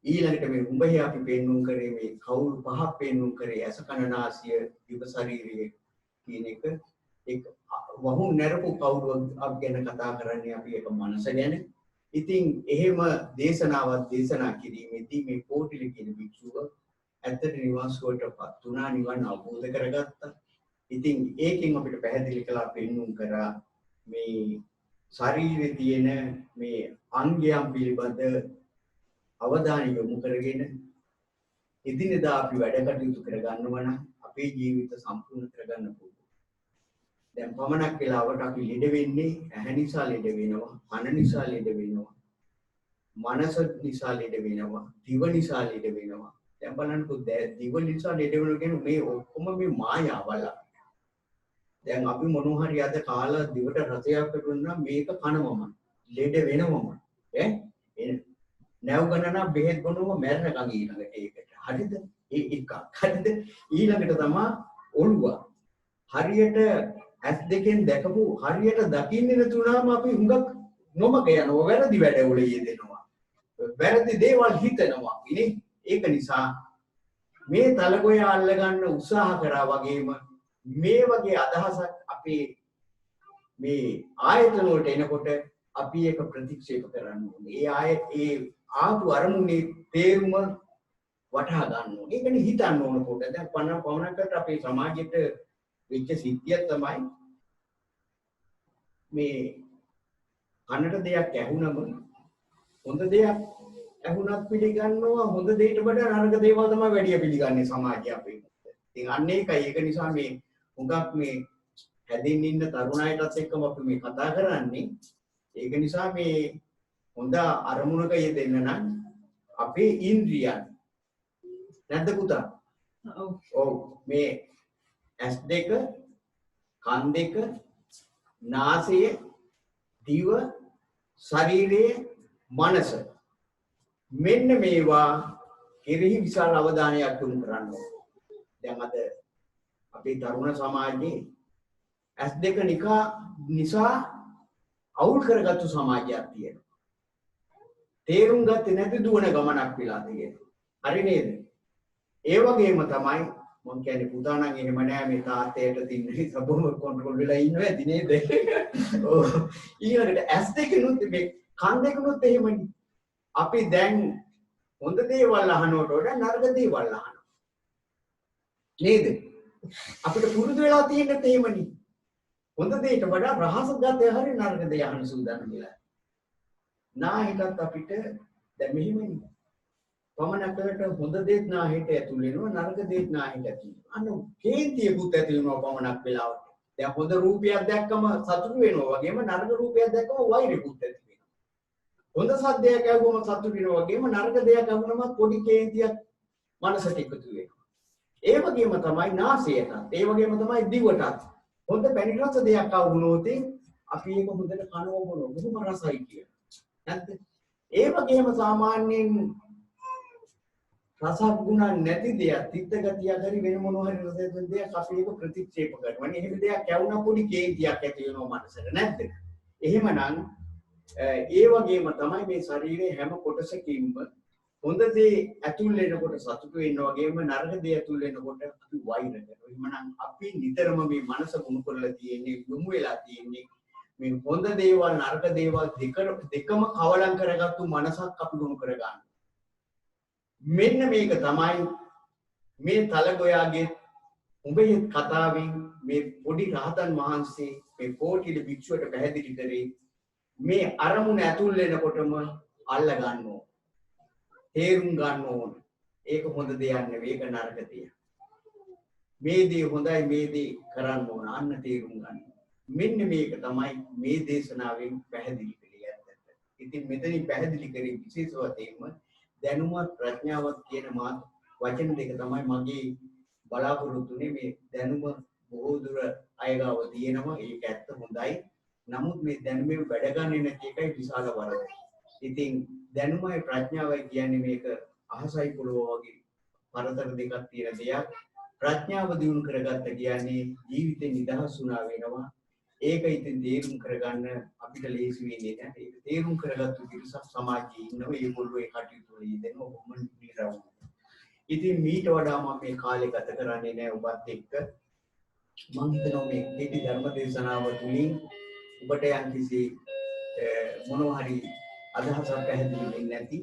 ඊළඟට මේ උඹහේ අපි පෙන්නුම් කරේ මේ කවුරු පහක් පෙන්නුම් කරේ ඇස කන නාසය දිව ශරීරය කියන එක වහු නැරපු කවුරු ගැන කතා කරන්නේ අපි ඒක මනස ගැන. ඉතින් එහෙම දේශනාවක් දේශනා කිරීමේදී මේ කෝටිල කියන භික්ෂුව ඇත්තට නිවන් සුවටපත් වුණා, නිවන් අවබෝධ කරගත්තා. ඉතින් ඒකෙන් අපිට පැහැදිලි කළා පෙන්නුම් කරා මේ ශරීරයේ තියෙන මේ අංගයන් පිළිබඳ අවධානය යොමු කරගෙන එදිනෙදා අපි වැඩ කටයුතු කරගන්නවා නම් අපේ ජීවිත සම්පූර්ණ කරගන්න පුළුවන්. දැන් පමණක් වෙලාවට අපි ලෙඩ වෙන්නේ ඇහැ නිසා ලෙඩ වෙනවා, කන නිසා ලෙඩ වෙනවා, මනස නිසා ලෙඩ වෙනවා, දිව නිසා ලෙඩ වෙනවා. දැන් බලන්නකෝ දිව නිසා ලෙඩ වෙනවා කියන්නේ මේ ඔක්කොම මේ මායාවල. දැන් අපි මොනවා හරි අද කාලා දිවට රසයක් දුන්නා මේක කනවම ලෙඩ වෙනවම නැව් ගණන බෙහෙත් බොනවම මැරෙනකන් ඊළඟට ඒකට. හරිද? ඒ එකක්. හරිද? ඊළඟට තමයි ඔළුව. හරියට ඇස් දෙකෙන් දැකපු හරියට දකින්නේ නැතුණාම අපි හුඟක් නොමග යනවා, වැරදි වැඩවල යෙදෙනවා, වැරදි දේවල් හිතනවා. ඉතින් ඒක නිසා මේ තලගොය අල්ල ගන්න උත්සාහ කරා වගේම මේ වගේ අදහසක් අපේ මේ ආයතන වලට එනකොට අපි ඒක ප්‍රතික්ෂේප කරන්න ඕනේ. ඒ ආපු අරමුණේ තේරුම වටහා ගන්න ඕනේ. ඒකනේ හිතන්න ඕන කොට. දැන් පමණකට අපේ සමාජයට වෙච්ච සිද්ධියක් තමයි මේ කනට දෙයක් ඇහුනම හොඳ දෙයක් ඇහුනත් පිළිගන්නවා, හොඳ දෙයකට වඩා නරක දේවල් තමයි වැඩි පිළිගන්නේ සමාජය අපේ. ඉතින් අන්න ඒකයි. ඒක නිසා මේ හුඟක් මේ හැදින් ඉන්න තරුණයිටත් එක්කම අපි මේ කතා කරන්නේ. ඒක නිසා මේ හොඳ අරමුණක යෙදෙන්න නම් අපේ ඉන්ද්‍රියන් නැද්ද පුතා? ඔව්. මේ S2, කන් දෙක, නාසය, දිව, ශරීරය, මනස. මෙන්න මේවා කෙරෙහි විශාල අවධානයක් යොමු කරන්න ඕනේ. දැන් අද අපේ තරුණ සමාජයේ S2 නිසා අවුල් කරගත්තු සමාජයක් තියෙනවා. තේරුම් ගත්තේ නැති දුවන ගමනක් වෙලා තියෙනවා. හරි නේද? ඒ වගේම තමයි මම කියන්නේ පුතා නම් එහෙම නෑ මේ තාත්තයට තින්නේ සබොම කන්ට්‍රෝල් වෙලා ඉන්නවා ඇති නේද? ඔව්. ඊළඟට S2 නුත් මේ කන් දෙකනුත් එහෙමනේ. අපි දැන් හොඳ දේවල් අහනකොට වඩා නරක දේවල් අහනවා. නේද? අපිට පුරුදු වෙලා තියෙන්නත් එහෙමනේ. හොඳ දෙයට වඩා රහස ගත්තේ හරිය නරක දෙය අහන්න සූදානම් වෙලා. නාහිතත් අපිට දැන් මෙහෙමනේ. පමණකට හොඳ දෙයක් නාහිත ඇතුල් වෙනවා, නරක දෙයක් නාහිත ඇතුල් වෙනවා. අන්න කේන්තියකුත් ඇති වෙනවා පමණක් වෙලාවට. දැන් හොඳ රූපයක් දැක්කම සතුටු වෙනවා වගේම නරක රූපයක් දැක්කම වෛරයකුත් ඇති වෙනවා. හොඳ සද්දයක් ඇහුවම සතුටු වෙනවා වගේම නරක දෙයක් අහුනම පොඩි කේන්තියක් මනසට එකතු වෙනවා. ඒ වගේම තමයි නාසයටත්, ඒ වගේම තමයි දිවටත්. හොඳ පැණි රස දෙයක් අහුනොත් අපි ඒක හොඳට කනවා බොනවා බොහොම රසයි කියලා. නැත්ද? ඒ වගේම සාමාන්‍යයෙන් රස ගුණ නැති දෙයක්, තිත්ත ගතියක් හරි වෙන මොනවා හරි රස දෙයක් අපි ඒක ප්‍රතික්ෂේප කරනවා. එහෙම දෙයක් ඇවුනා පොඩි කේන්තියක් ඇති වෙනවා මනසට. නැද්ද? එහෙමනම් ඒ වගේම තමයි මේ ශරීරයේ හැම කොටසකින්ම හොඳ දේ ඇතුල් වෙනකොට සතුටු වෙනවා වගේම නරක දේ ඇතුල් වෙනකොට අපි වෛර කරනවා. එහෙමනම් අපි නිතරම මේ මනස ගුණ කරලා තියෙන්නේ, යොමු වෙලා තියෙන්නේ මේ හොඳ දේවල් නරක දේවල් දෙකම කවලම් කරගත්තු මනසක් අපි ගුණ කරගන්න. මෙන්න මේක තමයි මේ තලගොයාගේ උඹේ කතාවෙන් මේ පොඩි රහතන් වහන්සේ මේ කෝටිල භික්ෂුවට පැහැදිලි කරේ මේ අරමුණ ඇතුල් වෙනකොටම අල්ල ගන්න ඕන. තේරුම් ගන්න ඕන. ඒක හොඳ දෙයක් නෙවෙයි, ඒක නරක දෙයක්. මේ දේ හොඳයි, මේ දේ කරන්න ඕන. අන්න තේරුම් ගන්න. මෙන්න මේක තමයි මේ දේශනාවෙන් පැහැදිලි කළේ ඇත්තට. ඉතින් මෙතනින් පැහැදිලි කරේ විශේෂ වශයෙන්ම දැනුමත් ප්‍රඥාවත් කියන මාත් වචන දෙක තමයි මගේ බලාපොරොත්තුනේ. මේ දැනුම බොහෝ දුර අයගාව තියෙනවා. ඒක ඇත්ත හොඳයි. නමුත් මේ දැනුමේ වැඩ ගන්න නැති එකයි විශාල වරද. ඉතින් දැනුමයි ප්‍රඥාවයි කියන්නේ මේක අහසයි පොළොව වගේ පරතර දෙකක් තියෙන දෙයක්. ප්‍රඥාව දියුණු කරගත්ත කියන්නේ ජීවිතේ නිදහස් වුණා වෙනවා. ඒක ඉතින් තේරුම් කරගන්න අපිට ලේසි වෙන්නේ නැහැ. ඒක තේරුම් කරගත්තු පිරිසක් සමාජයේ ඉන්නවා. ඒගොල්ලෝ ඒ කටයුතු වල යෙදෙනවා බොහොම නිරවුල්. ඉතින් මීට වඩා මම මේ කාලේ ගත කරන්නේ නැහැ ඔබත් එක්ක. මම හිතනවා මේ කෙටි ධර්ම දේශනාව තුලින් ඔබට යම්කිසි මොනවා හරි අදහසක් පැහැදිලි වෙන්නේ නැති.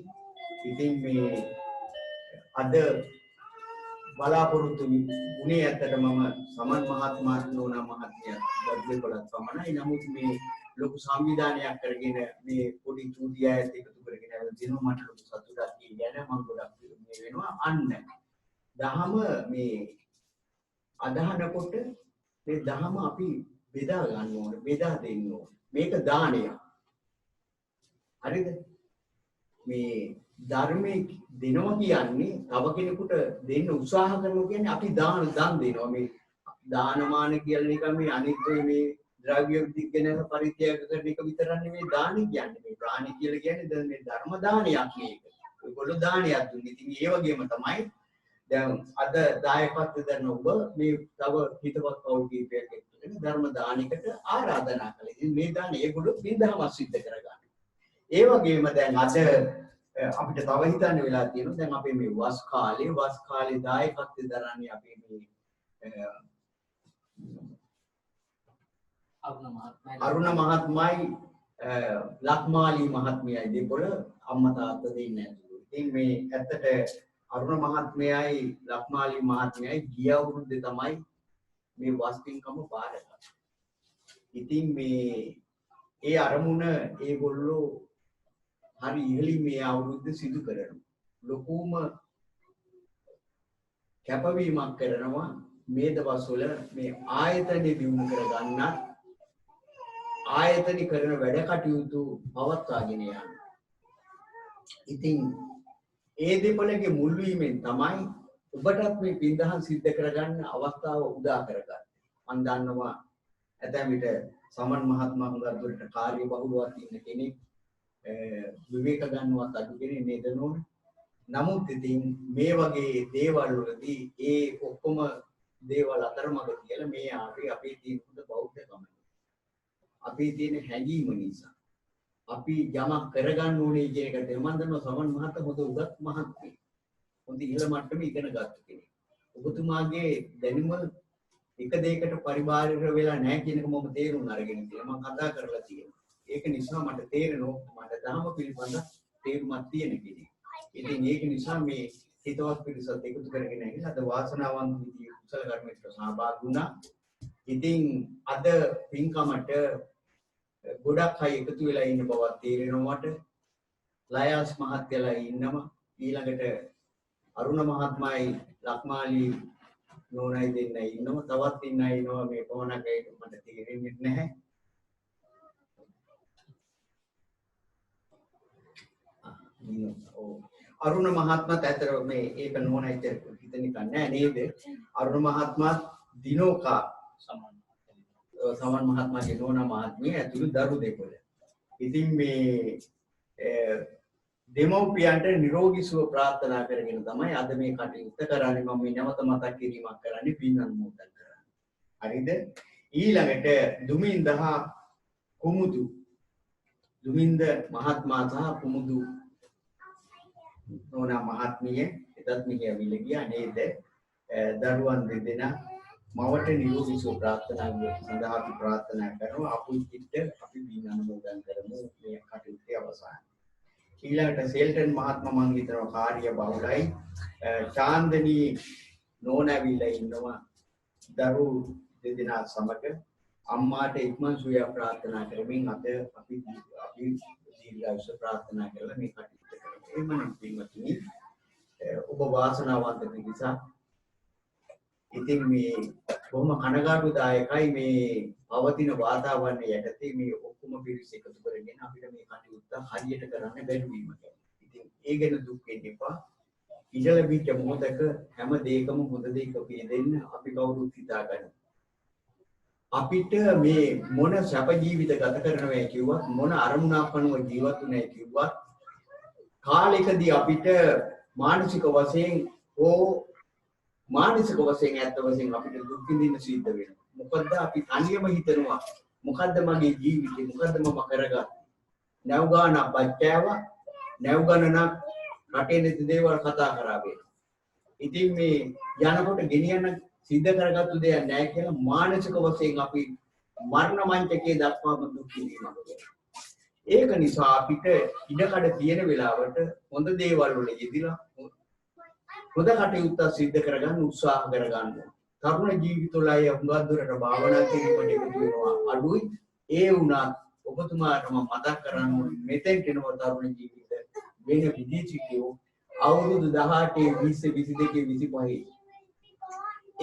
ඉතින් මේ අද බලාපොරොත්තු වුණේ ඇත්තට මම සමන් මහත්මයා නෝනා මහත්මයා වගේකොලත් පමණයි. නමුත් මේ ලොකු සංවිධානයක් කරගෙන මේ පොඩි චූටියයත් එකතු කරගෙන දිනු මට ලොකු සතුටක් කියන්නේ මම ගොඩක් මේ වෙනවා. අන්න දහම මේ අදහනකොට මේ දහම අපි බෙදා ගන්න ඕනේ, බෙදා දෙන්න ඕනේ. මේක දානයක්. හරිද? මේ ධර්මයේ දෙනවා කියන්නේ තව කෙනෙකුට දෙන්න උත්සාහ කරනවා කියන්නේ අපි දන් දෙනවා. මේ දානමාන කියන එක මේ අනිත් මේ ද්‍රව්‍ය විද්‍යාව පරිත්‍යාග කරන එක විතරක් නෙමෙයි දානි කියන්නේ. මේ ප්‍රාණි කියලා කියන්නේ දැන් මේ ධර්ම දානයක් මේක. ඔයගොල්ලෝ දානයක් දුන්නේ. ඉතින් ඒ වගේම තමයි දැන් අද දායකත්වය දෙන ඔබ මේ තව හිතවත් කවුල් කීපයක් එක්කගෙන ධර්ම දානයකට ආරාධනා කළා. ඉතින් මේ දාන ඒගොල්ලෝ බින්දහම සිද්ධ කරගන්න. ඒ වගේම දැන් අද අපිට තව හිතන්න වෙලා තියෙනවා දැන් අපේ මේ වස් කාලේ දායකත්වය දරන්නේ අපේ මේ අරුණ මහත්මයි ලක්මාලි මහත්මියයි දෙපොළ අම්මා තාත්තා දෙන්නේ නැහැ. ඉතින් මේ ඇත්තට අරුණ මහත්මයයි ලක්මාලි මහත්මයයි ගිය අවුරුද්දේ තමයි මේ වස්තින්කම බාරගත්තා. ඉතින් මේ ඒ අරමුණ ඒගොල්ලෝ හරි ඉහළින් මේ අවුරුද්ද සිදු කරනවා. ලොකුම කැපවීමක් කරනවා මේ දවස්වල මේ ආයතනෙ දියුණු කරගන්නත් ආයතන කරන වැඩ කටයුතු පවත්වාගෙන යන්න. ඉතින් ඒ දෙපළගේ මුල් වීමෙන් තමයි ඔබටත් මේ පින්දහම් සිද්ධ කරගන්න අවස්ථාව උදා කරගන්නේ. මම දන්නවා ඇතැම් විට සමන් මහත්මයා හුඟක් දුරට කාර්ය බහුලවත් ඉන්න කෙනෙක් විවේක ගන්නවත් අඩු කෙනෙක් නේද නෝන. නමුත් ඉතින් මේ වගේ දේවල් වලදී ඒ ඔක්කොම දේවල් අතරමඟ කියලා මේ ආවේ අපේ තියෙන හොඳ බෞද්ධකම. අපේ තියෙන හැඟීම නිසා අපි යමක් කරගන්න ඕනේ කියන එකට මම දන්නවා සමන් මහත්තයා හොඳ උගත් මහත්මයෙක්. හොඳ ඉහළ මට්ටමේ ඉගෙන ගත්ත කෙනෙක්. ඔබතුමාගේ දැනුම එක දෙයකට පරිබාහිර වෙලා නැහැ කියන එක මම තේරුම් අරගෙන තියෙනවා. මම කතා කරලා තියෙනවා. ඒක නිසා මට තේරෙනවා මට ධර්ම පිළිබඳ තේරුමක් තියෙන කෙනෙක්. ඉතින් ඒක නිසා මේ හිතවත් පිරිසත් එකතු කරගෙන ඇවිල්ලා අද වාසනාවන්ත විදිහේ කුසල කර්මයකට සහභාගී වුණා. ඉතින් අද පින්කමට ගොඩක් අය එකතු වෙලා ඉන්න බව තේරෙනවා මට. ලයාස් මහත්තයලා ඉන්නවා. ඊළඟට අරුණ මහත්මයායි ලක්මාලි නෝනයි දෙන්න ඉන්නවා. තවත් ඉන්න අය ඉන්නවා මේ කොහොනක ඒක මට තේරෙන්නේ නැහැ. අරුණ මහත්මයාත් ඇතර මේ ඒක නෝනයි හිතනික නැහැ නේද? අරුණ මහත්මයා දිනෝකා සමන් මහත්මයාගේ නෝනා මහත්මිය ඇතුළු දරු දෙපොළ. ඉතින් මේ දෙමව්පියන්ට නිරෝගී සුව ප්‍රාර්ථනා කරගෙන තමයි අද මේ කටයුත්ත කරන්නේ. මම මේ නැවත මතක් කිරීමක් කරන්නේ පින් අනුමෝදන් කරන්නේ. හරිද? ඊළඟට දුමින්ද හා කුමුදු දුමින්ද මහත්මයා සහ කුමුදු නෝනා මහත්මිය එදත් මෙහි ඇවිල්ලා ගියා නේද? දරුවන් දෙදෙනා මවට නිරෝගී සුව ප්‍රාර්ථනා සඳහා අපි ප්‍රාර්ථනා කරනවා. අපි පින් අනුමෝදන් කරමු මේ කටයුත්තේ අවසානයේ. ඊළඟට සෙල්ටන් මහත්මයා මං හිතනවා කාර්ය බහුලයි. චාන්දනී නෝනාවිලා ඉන්නවා දරු දෙදෙනා සමග. අම්මාට ඉක්මන් සුවය ප්‍රාර්ථනා කරමින් අද අපි දීර්ඝායුෂ ප්‍රාර්ථනා කරලා මේ කටයුත්ත කරමු. එමනම් පින්වත්නි ඔබ වාසනාවන්ත නිසා ඉතින් මේ බොහොම කනගාටුදායකයි මේ පවතින වාතාවරණය යටතේ මේ ඔක්කොම පිරිස එකතු කරගෙන අපිට මේ කටයුත්ත හරියට කරන්න බැරි වීම ගැන. ඉතින් ඒ ගැන දුක් වෙන්න එපා. ඉහළ පිට මොහොතක හැම දෙයකම හොඳ දෙයක පිළිදෙන්න අපි කවුරුත් හිතාගන්න. අපිට මේ මොන සැප ජීවිත ගත කරනවා කිව්වත් මොන අරමුණක් අනුව ජීවත් වෙනවා කිව්වත් කාලයකදී අපිට මානසික වශයෙන් මානසික වශයෙන් ඇත්ත වශයෙන් අපිට දුක් විඳින්න සිද්ධ වෙනවා. මොකද අපි තනියම හිතනවා මොකද්ද මගේ ජීවිතේ මොකද්ද මම කරගත්තේ. නැව්ගාන බච්චාව නැව්ගානන රටේ නැති දේවල් කතා කරා වෙනවා. ඉතින් මේ යනකොට ගෙනියන්න සිද්ධ කරගත්තු දෙයක් නැහැ කියලා මානසික වශයෙන් අපි මරණ මංචකයේ දක්වාම දුක් විඳිනවා. ඒක නිසා අපිට ඉඩකඩ තියෙන වෙලාවට හොඳ දේවල් වල යෙදিলা හොඳ කටයුත්ත සිද්ධ කරගන්න උත්සාහ කරගන්න. තරුණ ජීවිතවල අය හුඟක් දුරට භාවනා කිරීමට එකතු වෙනවා අඩුයි. ඒ වුණත් ඔබතුමාට මම මතක් කරන්න ඕනේ මෙතෙන්ට එනවා තරුණ ජීවිත වෙන විදේශිකයෝ අවුරුදු 18 20 22 25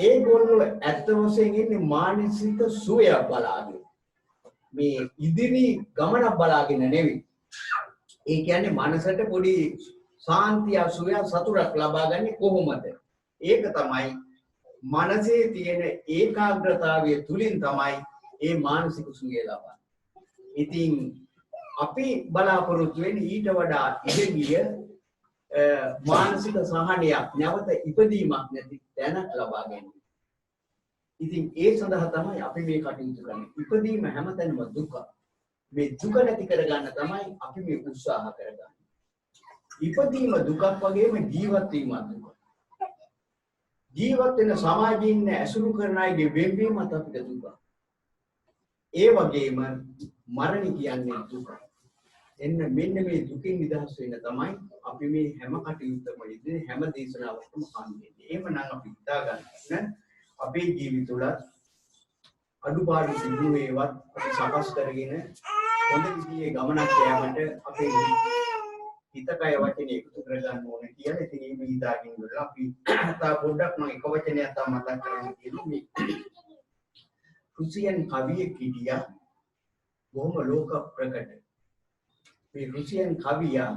ඒගොල්ලෝ ඇත්ත වශයෙන් ඉන්නේ මානසික සුවයක් බලාගෙන. මේ ඉදිරි ගමනක් බලාගෙන නෙවෙයි. ඒ කියන්නේ මනසට පොඩි සාන්තිය සුවය සතුටක් ලබා ගන්න කොහොමද? ඒක තමයි මනසේ තියෙන ඒකාග්‍රතාවය තුලින් තමයි ඒ මානසික සුවය ලබන්නේ. ඉතින් අපි බලාපොරොත්තු වෙන්නේ ඊට වඩා ඉගෙනිය මානසික සහනයක් නැවත ඉපදීමක් නැති දැනක් ලබා ගැනීම. ඉතින් ඒ සඳහා තමයි අපි මේ කටයුතු කරන්නේ. ඉපදීම හැමතැනම දුක. මේ දුක නැති කරගන්න තමයි අපි මේ උත්සාහ කරගන්නේ. ඉපදීම දුකක් වගේම ජීවත් වීම දුක. ජීවත් වෙන සමාජයේ ඉන්න ඇසුරු කරන අයගේ වෙන්වීමත් අපිට දුක. ඒ වගේම මරණය කියන්නේ දුක. එන්න මෙන්න මේ දුකින් නිදහස් වෙන්න තමයි අපි මේ හැම කටයුත්තම ඉදිරි හැම දේශනාවකම කන්නේ. එහෙමනම් අපි හිතා ගන්න අපේ ජීවිත වල අඩුපාඩු සිදු වේවත් අපි සකස් කරගෙන හොඳ විදිහේ ගමනක් යෑමට අපේ හිතකය වචනේ එකතු කරගන්න ඕනේ කියලා. ඉතින් මේ හිතාගෙන ඉඳලා අපි තා පොඩ්ඩක් මම එක වචනයක් තමයි මතක් කරගන්න කියලා මේ රුසියන් කවියෙක් හිටියා බොහොම ලෝක ප්‍රකට. මේ රුසියන් කවියා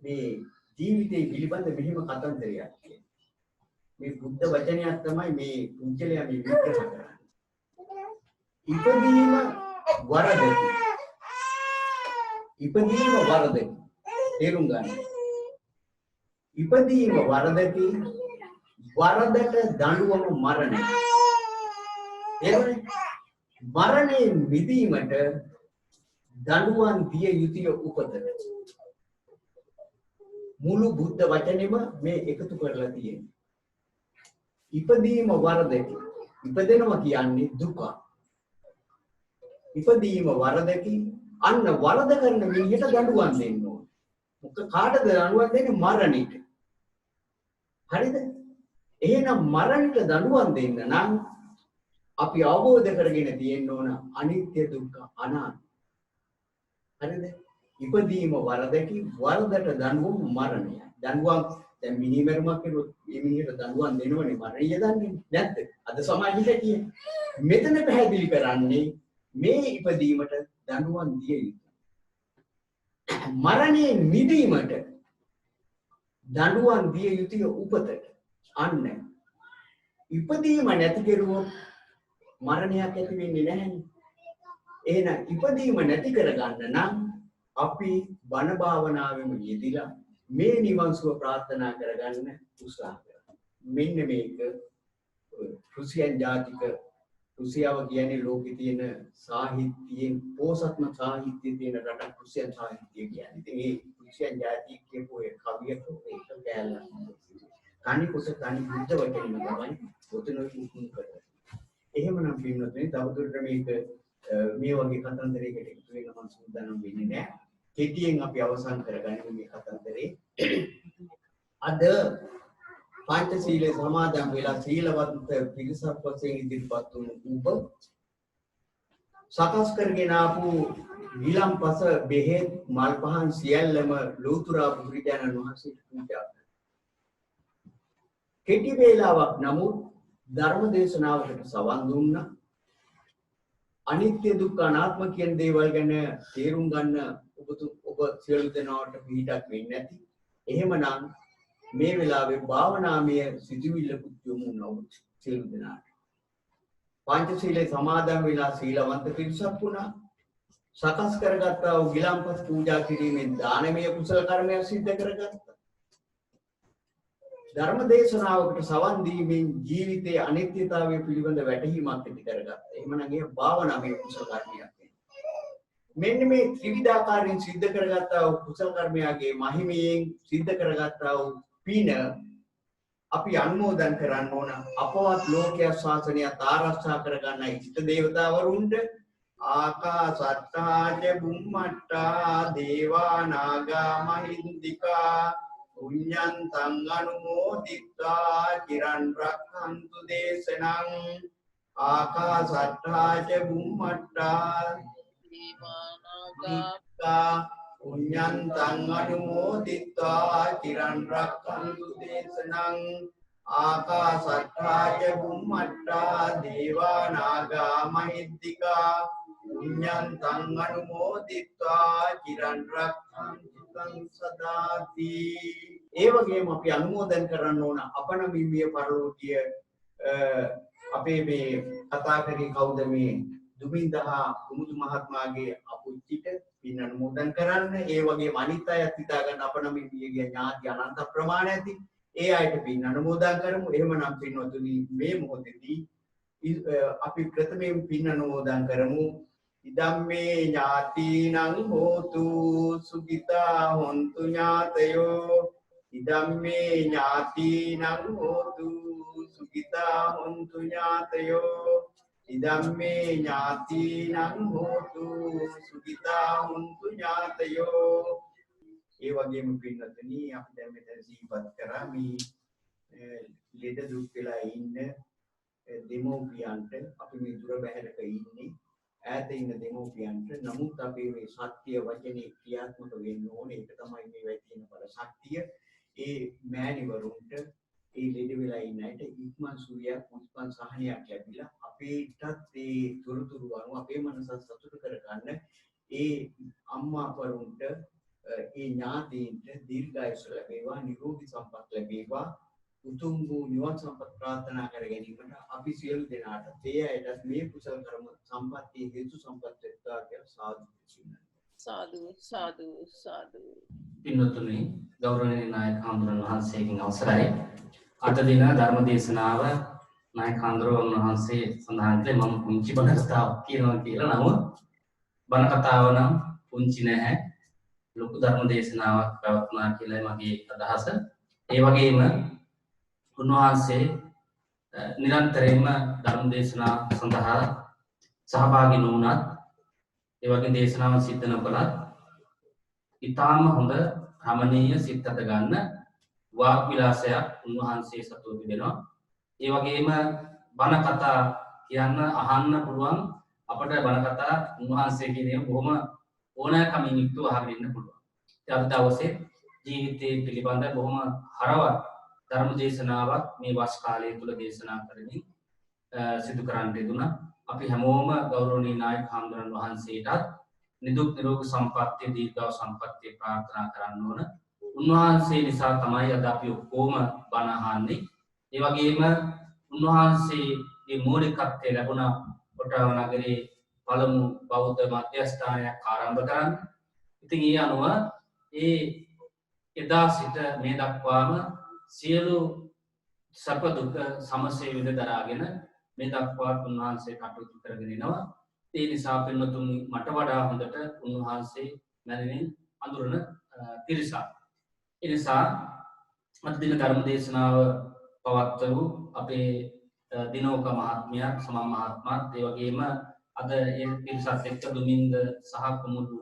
මේ ජීවිතේ පිළිබඳ මෙහිම කතන්දරයක් කියනවා. මේ බුද්ධ වචනයක් තමයි මේ පුජ්‍යලයා මේ විග්‍රහ කරන්නේ. ඉපදීම වරදකි. ඉපදීම වරදකි. තේරුම් ගන්න. ඉපදීම වරදකි. වරදට දඬුවම මරණය. එන්නේ මරණයෙන් මිදීමට දඬුවම් දිය යුතුය උපතට. මුළු බුද්ධ වචනේම මේ එකතු කරලා තියෙනවා. ඉපදීම වරදකි. ඉපදෙනවා කියන්නේ දුක. ඉපදීම වරදකි. අන්න වරද කරන මිනිහට දඬුවම් දෙන්න ඕන. මොකද කාටද දඬුවම් දෙන්නේ? මරණයට. හරිද? එහෙනම් මරණයට දඬුවම් දෙන්න නම් අපි අවබෝධ කරගෙන තියෙන්න ඕන අනිත්‍ය දුක්ඛ අනාත්ම. හරිද? ඉපදීම වරදකි. වරදට දඬුවම් මරණය. දඬුවම් දැන් මිනිමරුමක් කරුවොත් මේ මිනිහට දඬුවම් දෙනවනේ මරණය දන්නේ නැද්ද? අද සමාජයේ හැටියේ. මෙතන පැහැදිලි කරන්නේ මේ ඉපදීමට දඬුවම් දිය යුතුයි. මරණයෙන් මිදීමට දඬුවම් දිය යුතුය උපතට. අන්න ඉපදීම නැති කෙරුවොත් මරණයක් ඇති වෙන්නේ නැහැ. එහෙනම් ඉපදීම නැති කරගන්න නම් අපි බණ භාවනාවෙම යෙදিলা මේ නිවන් සුව ප්‍රාර්ථනා කරගන්න උත්සාහ කරනවා. මෙන්න මේක රුසියන් ජාතික රුසියාව කියන්නේ ලෝකේ තියෙන සාහිත්‍යයෙන් පොසත්ම සාහිත්‍යයේ තියෙන රටක් රුසියන් සාහිත්‍යය කියන්නේ. ඉතින් මේ රුසියන් ජාතික කියපු ඒ කවියට ඒක කැලලා. කණි කුස කණි බුද්ධ වචනේම තමයි ඔතන උතුම් කරන්නේ. එහෙමනම් පින්නතුනේ තවදුරට මේක මේ වගේ කතන්දරයකට එකතු වෙන මම සූදානම් වෙන්නේ නැහැ. කෙටියෙන් අපි අවසන් කරගන්න මේ කතන්දරේ. අද පංචශීලයේ සමාදන් වෙලා සීලවන්ත පිරිසක් වශයෙන් ඉදිරිපත් වුණු ඔබ සකස් කරගෙන ආපු විලම්පස බෙහෙත් මල් පහන් සියල්ලම ලෝතුරා බුදුරජාණන් වහන්සේට පූජා කරනවා. කෙටි වේලාවක් නමුත් ධර්ම දේශනාවකට සවන් දුන්නා. අනිත්‍ය දුක්ඛ අනාත්ම කියන දේවල් ගැන තේරුම් ගන්න ඔබ සියලු දෙනාට පිටක් වෙන්නේ නැති. එහෙමනම් මේ වෙලාවේ භාවනාමය සිදුවිල්ල යොමු වුණා සියලු දෙනාට. පංචශීලයේ සමාදන් වෙලා සීලවන්ත පිරිසක් වුණා. සකස් කරගත්තා වූ ගිලම්පස් පූජා කිරීමෙන් දානමය කුසල කර්මයක් සිද්ධ කරගත්තා. ධර්ම දේශනාවකට සවන් දීමෙන් ජීවිතයේ අනිත්‍යතාවය පිළිබඳ වැටහීමක් ඇති කරගත්තා. එහෙමනම් ඒ භාවනාවේ කුසල කර්මයක්. මෙන්න මේ ත්‍රිවිධාකාරයෙන් සිද්ධ කරගත්තා වූ කුසල කර්මයාගේ මහිමයෙන් සිද්ධ කරගත්තා වූ පින අපි අනුමෝදන් කරන්න ඕන. අපවත් ලෝකයේ ශාසනය ආරක්ෂා කරගන්න ඉෂ්ට දේවතාවරුන්ට ආකාසට්ටා ච බුම්මට්ටා දේවා නාග මහින්దికා පුඤ්ඤන්තං අනුමෝදිත්වා චිරන් රක්ඛන්තු දේශනං ආකාසට්ටා ච බුම්මට්ටා දේවා පුඤ්ඤන්තං අනුමෝදිත්වා චිරන් රක්ඛන්තු දේශනං ආකාසට්ටා ච බුම්මට්ටා දේවා නාග මහින්దికා පුඤ්ඤන්තං අනුමෝදිත්වා චිරන් රක්ඛන්තු සදාති. ඒ වගේම අපි අනුමෝදන් කරන්න ඕන අපනමිමිය පරලෝකීය අපේ මේ කතා කරේ කවුද මේ දුමින්දහා කුමුදු මහත්මයාගේ අපුච්චිට පින් අනුමෝදන් කරන්න. ඒ වගේම අනිත් අයත් හිතා ගන්න අපනමිමියගේ ඥාති අනන්ත ප්‍රමාණ ඇති. ඒ අයට පින් අනුමෝදන් කරමු. එහෙමනම් පින්වතුනි මේ මොහොතේදී අපි ප්‍රථමයෙන් පින් අනුමෝදන් කරමු. ඉදම්මේ ඥාතිනං හෝතු සුඛිතා හොන්තු ඥාතයෝ ඉදම්මේ ඥාතිනං හෝතු සුඛිතා හොන්තු ඥාතයෝ ඉදම්මේ ඥාතිනං හෝතු සුඛිතා හොන්තු ඥාතයෝ ඒ වගේම පින්නතුනි අපි දැන් මෙතන සිහිපත් කරා මේ ලෙඩ දුක් වෙලා ඉන්න දෙමෝපියන්ට අපි මේ දුර බැහැරක ඉන්නේ ඈත ඉන්න දෙමෝපියන්ට නමුත් අපේ මේ සත්‍ය වචනේ ක්‍රියාත්මක වෙන්න ඕනේ ඒක තමයි මේ වෙයි තියෙන බල ශක්තිය ඒ මෑණිවරුන්ට ඒ ලෙඩ වෙලා ඉන්න අයට ඉක්මන් සුවයක් උත්පන් සහනයක් ලැබිලා අපේටත් ඒ තොරතුරු අනුව අපේ මනස සතුට කරගන්න ඒ අම්මා වරුන්ට ඒ ඥාතීන්ට දීර්ඝායුෂ ලැබේවා නිරෝගී සම්පත් ලැබේවා උතුම් වූ නිවන් සම්පත් ප්‍රාර්ථනා කර ගැනීමට අපි සියලු දෙනාට තේ අයටත් මේ කුසල කර්ම සම්පත්තිය හේතු සම්පත් වෙත්වා කියලා සාදු සාදු සාදු පින්වත්නි ගෞරවනීය නායක හඳුනන වහන්සේගෙන් අවසරයි අද දින ධර්ම දේශනාව නායක හඳුනන වහන්සේ සඳහන් කළේ මම පුංචි බණ කතාවක් කියනවා කියලා නමුත් බණ කතාව නම් පුංචි නැහැ ලොකු ධර්ම දේශනාවක් පවත්වනවා කියලා මගේ අදහස ඒ වගේම උන්වහන්සේ නිරන්තරයෙන්ම ධර්ම දේශනා සඳහා සහභාගී වුණත් ඒ වගේ දේශනාවන් සිද්ධ නොකළත් ඊටාම හොඳ රමණීය සිත් අත ගන්න වාග් විලාසයක් උන්වහන්සේ සතුව තිබෙනවා ඒ වගේම බණ කතා කියන්න අහන්න පුළුවන් අපට බණ කතා උන්වහන්සේ කියන බොහොම ඕනෑකමින් යුක්තව අහගෙන ඉන්න පුළුවන් ඒ අද දවසේ ජීවිතයේ පිළිබඳ බොහොම හරවත් ධර්ම දේශනාවක් මේ වස් කාලය තුල දේශනා කරමින් සිදු කරන්න යෙදුණා. අපි හැමෝම ගෞරවනීය නායක හඳුනන වහන්සේටත් නිදුක් නිරෝගී සම්පන්නිය දීර්ඝායු සම්පන්නිය ප්‍රාර්ථනා කරන්න ඕන. උන්වහන්සේ නිසා තමයි අද අපි ඔක්කොම බණ අහන්නේ. ඒ වගේම උන්වහන්සේගේ මූලිකත්වයේ ලැබුණ කොටාව නගරේ පළමු බෞද්ධ මධ්‍යස්ථානයක් ආරම්භ කරන්න. ඉතින් ඒ අනුව ඒ එදා සිට මේ දක්වාම සියලු සැප දුක සමසේ විඳ දරාගෙන මේ දක්වා උන්වහන්සේ කටයුතු කරගෙන යනවා. ඒ නිසා පින්වතුන් මට වඩා හොඳට උන්වහන්සේ මැනවින් අඳුරන පිරිසක්. ඒ නිසා අද දින ධර්ම දේශනාව පවත්වපු අපේ දිනෝක මහත්මයා සමන් මහත්මයාත් ඒ වගේම අද ඒ පිරිසත් එක්ක දුමින්ද සහ කුමුදු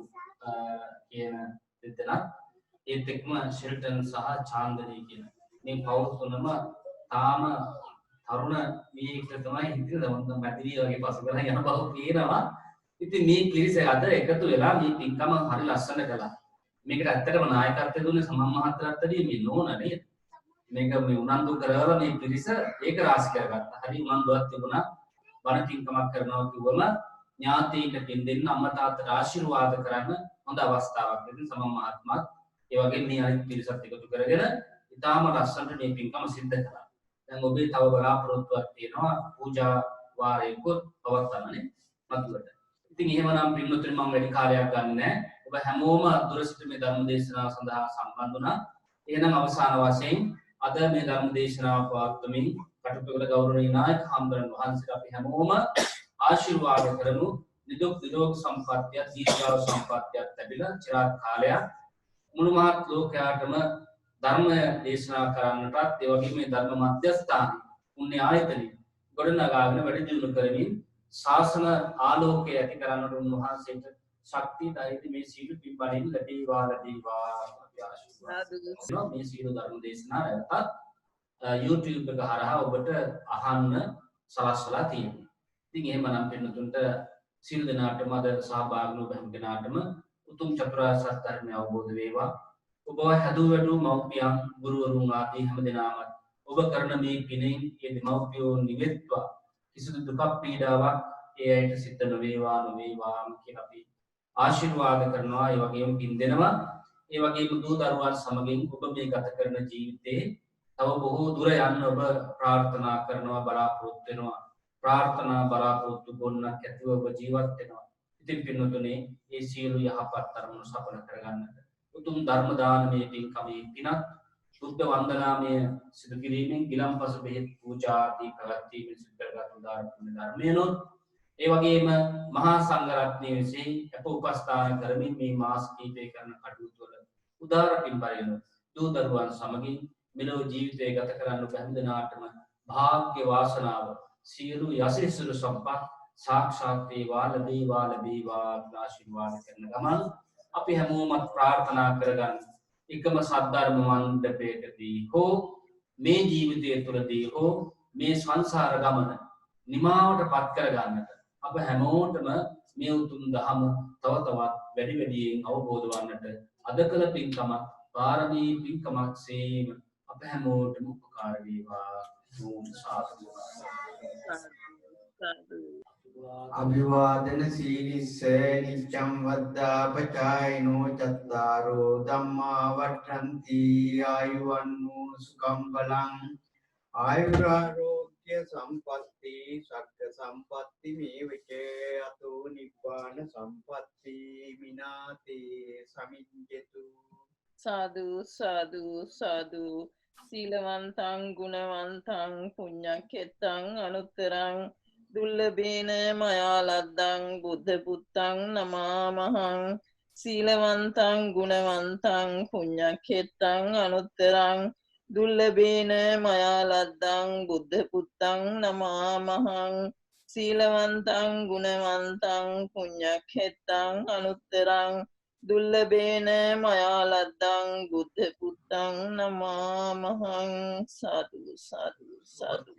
කියන දෙදෙනා ඒත් එක්ම ෂෙල්ටන් සහ චාන්දනී කියන මේ පවුල් තුනම තාම තරුණ වීක තමයි හිතේ දවන්ත මැදිරිය වගේ පසුබලා යන බව පේනවා. ඉතින් මේ පිරිස අද එකතු වෙලා මේ පින්කම හරි ලස්සන කළා. මේකට ඇත්තටම නායකත්වය දුන්නේ සමන් මහත්තයාටදී මේ නෝන නේද? මේක මේ උනන්දු කරවලා මේ පිරිස ඒක රාශි කරගත්තා. හරි උනන්දුවක් තිබුණා. බණ පින්කමක් කරනවා කිව්වම ඥාතීන්ට පින් දෙන්න අම්මා තාත්තට ආශිර්වාද කරන්න හොඳ අවස්ථාවක්. ඉතින් සමන් මහත්මයාත් ඒ වගේ මේ අනිත් පිරිසත් එකතු කරගෙන ඉතාම ලස්සනට මේ පින්කම සිද්ධ කළා. දැන් ඔබේ තව බලාපොරොත්තුවක් තියෙනවා පූජා වාරයකොත් පවත්වන්නනේ මතුවට. ඉතින් එහෙමනම් පින්වතුනි මම වැඩි කාලයක් ගන්න නැහැ. ඔබ හැමෝම දුර සිට මේ ධර්ම දේශනාව සඳහා සම්බන්ධ වුණා. එහෙනම් අවසාන වශයෙන් අද මේ ධර්ම දේශනාව පවත්වමින් කටයුතු කළ ගෞරවනීය නායක හඳුනන වහන්සේට අපි හැමෝම ආශිර්වාද කරමු. නිදුක් නිරෝගී සම්පන්නිය දීර්ඝායු සම්පන්නිය ලැබිලා চিරාත් කාලයක් මුළු මහත් ලෝකයාටම ධර්ම දේශනා කරන්නටත් ඒ වගේම මේ ධර්ම මධ්‍යස්ථාන පුණ්‍ය ආයතනෙ ගොඩනගාගෙන වැඩි දියුණු කරමින් ශාසන ආලෝකය ඇති කරන්නට උන්වහන්සේට ශක්තිය ධෛර්යය මේ සීල පිළිබලින් ලැබේවා මේ සීල ධර්ම දේශනා නැවතත් YouTube එක හරහා ඔබට අහන්න සලස්වලා තියෙනවා. ඉතින් එහෙමනම් පින්නතුන්ට සීල දෙනාටම අද සහභාගී වූ හැම දෙනාටම උතුම් චතුරාර්ය සත්‍ය ධර්මය අවබෝධ වේවා. ඔබ හැදූ වැඩු මව්පියන් ගුරුවරුන් ආදී හැම දෙනාම ඔබ කරන මේ පිනෙන් ඒ දෙමව්පියෝ නිවෙත්වා කිසිදු දුකක් පීඩාවක් ඒ අයට සිද්ධ නොවේවා කියලා අපි ආශිර්වාද කරනවා. ඒ වගේම පින් දෙනවා. ඒ වගේම දූ දරුවන් සමගින් ඔබ මේ ගත කරන ජීවිතේ තව බොහෝ දුර යන්න ඔබ ප්‍රාර්ථනා කරනවා බලාපොරොත්තු වෙනවා. ප්‍රාර්ථනා බලාපොරොත්තු ගොන්නක් ඇතිව ඔබ ජීවත් වෙනවා. ඉතින් පින්වතුනි මේ සියලු යහපත් ධර්ම සඵල කරගන්නට උතුම් ධර්ම දානමය පින්කමේ පිනත් බුද්ධ වන්දනාමය සිදු කිරීමෙන් ගිලන්පස බෙහෙත් පූජා ආදී පැවැත්වීමෙන් සිදු කරගත් උදාර පුණ්‍ය ධර්මයනොත් ඒ වගේම මහා සංඝරත්නය විසින් අප උපස්ථාන කරමින් මේ මාස කීපය කරන කටයුතු වල උදාර පින් පරිණොත් දූ දරුවන් සමගින් මෙලොව ජීවිතය ගත කරන්න බැහැ දෙනාටම භාග්‍ය වාසනාව සියලු යසිරිසුරු සම්පත් සාක්ෂාත් වේවා ලැබේවා ලැබේවා කියලා ආශිර්වාද කරන ගමන් අපි හැමෝමත් ප්‍රාර්ථනා කරගන්න එකම සද්ධර්ම මණ්ඩපයකදී හෝ මේ ජීවිතය තුළදී හෝ මේ සංසාර ගමන නිමාවට පත් කරගන්නට අප හැමෝටම මේ උතුම් දහම තව තවත් වැඩි වැඩියෙන් අවබෝධ වන්නට අද කළ පින්කම පාරමී පින්කමක් සේම අප හැමෝටම උපකාර වේවා. ඕම් සාදු. අභිවාදන සීලිස්ස නිච්ඡම් වද්දා පචායිනෝ චත්තාරෝ ධම්මා වට්ඨන්ති ආයුවන්නෝ සුඛං බලං ආයුරාෝග්‍ය සම්පatti සක්ක සම්පatti මේවච අතෝ නිබ්බාන සම්පatti විනාතේ සමිඤ්ඤතු. සාදු සාදු සාදු සීලවන්තං ගුණවන්තං පුඤ්ඤක්ඛෙත්තං අනුත්තරං දුල්ලභේන මයා ලද්දං බුද්ධ පුත්තං නමාමහං සීලවන්තං ගුණවන්තං පුඤ්ඤක්ඛෙත්තං අනුත්තරං දුල්ලභේන මයා ලද්දං බුද්ධ පුත්තං නමාමහං සීලවන්තං ගුණවන්තං පුඤ්ඤක්ඛෙත්තං අනුත්තරං දුල්ලභේන මයා ලද්දං බුද්ධ පුත්තං නමාමහං. සාදු සාදු සාදු.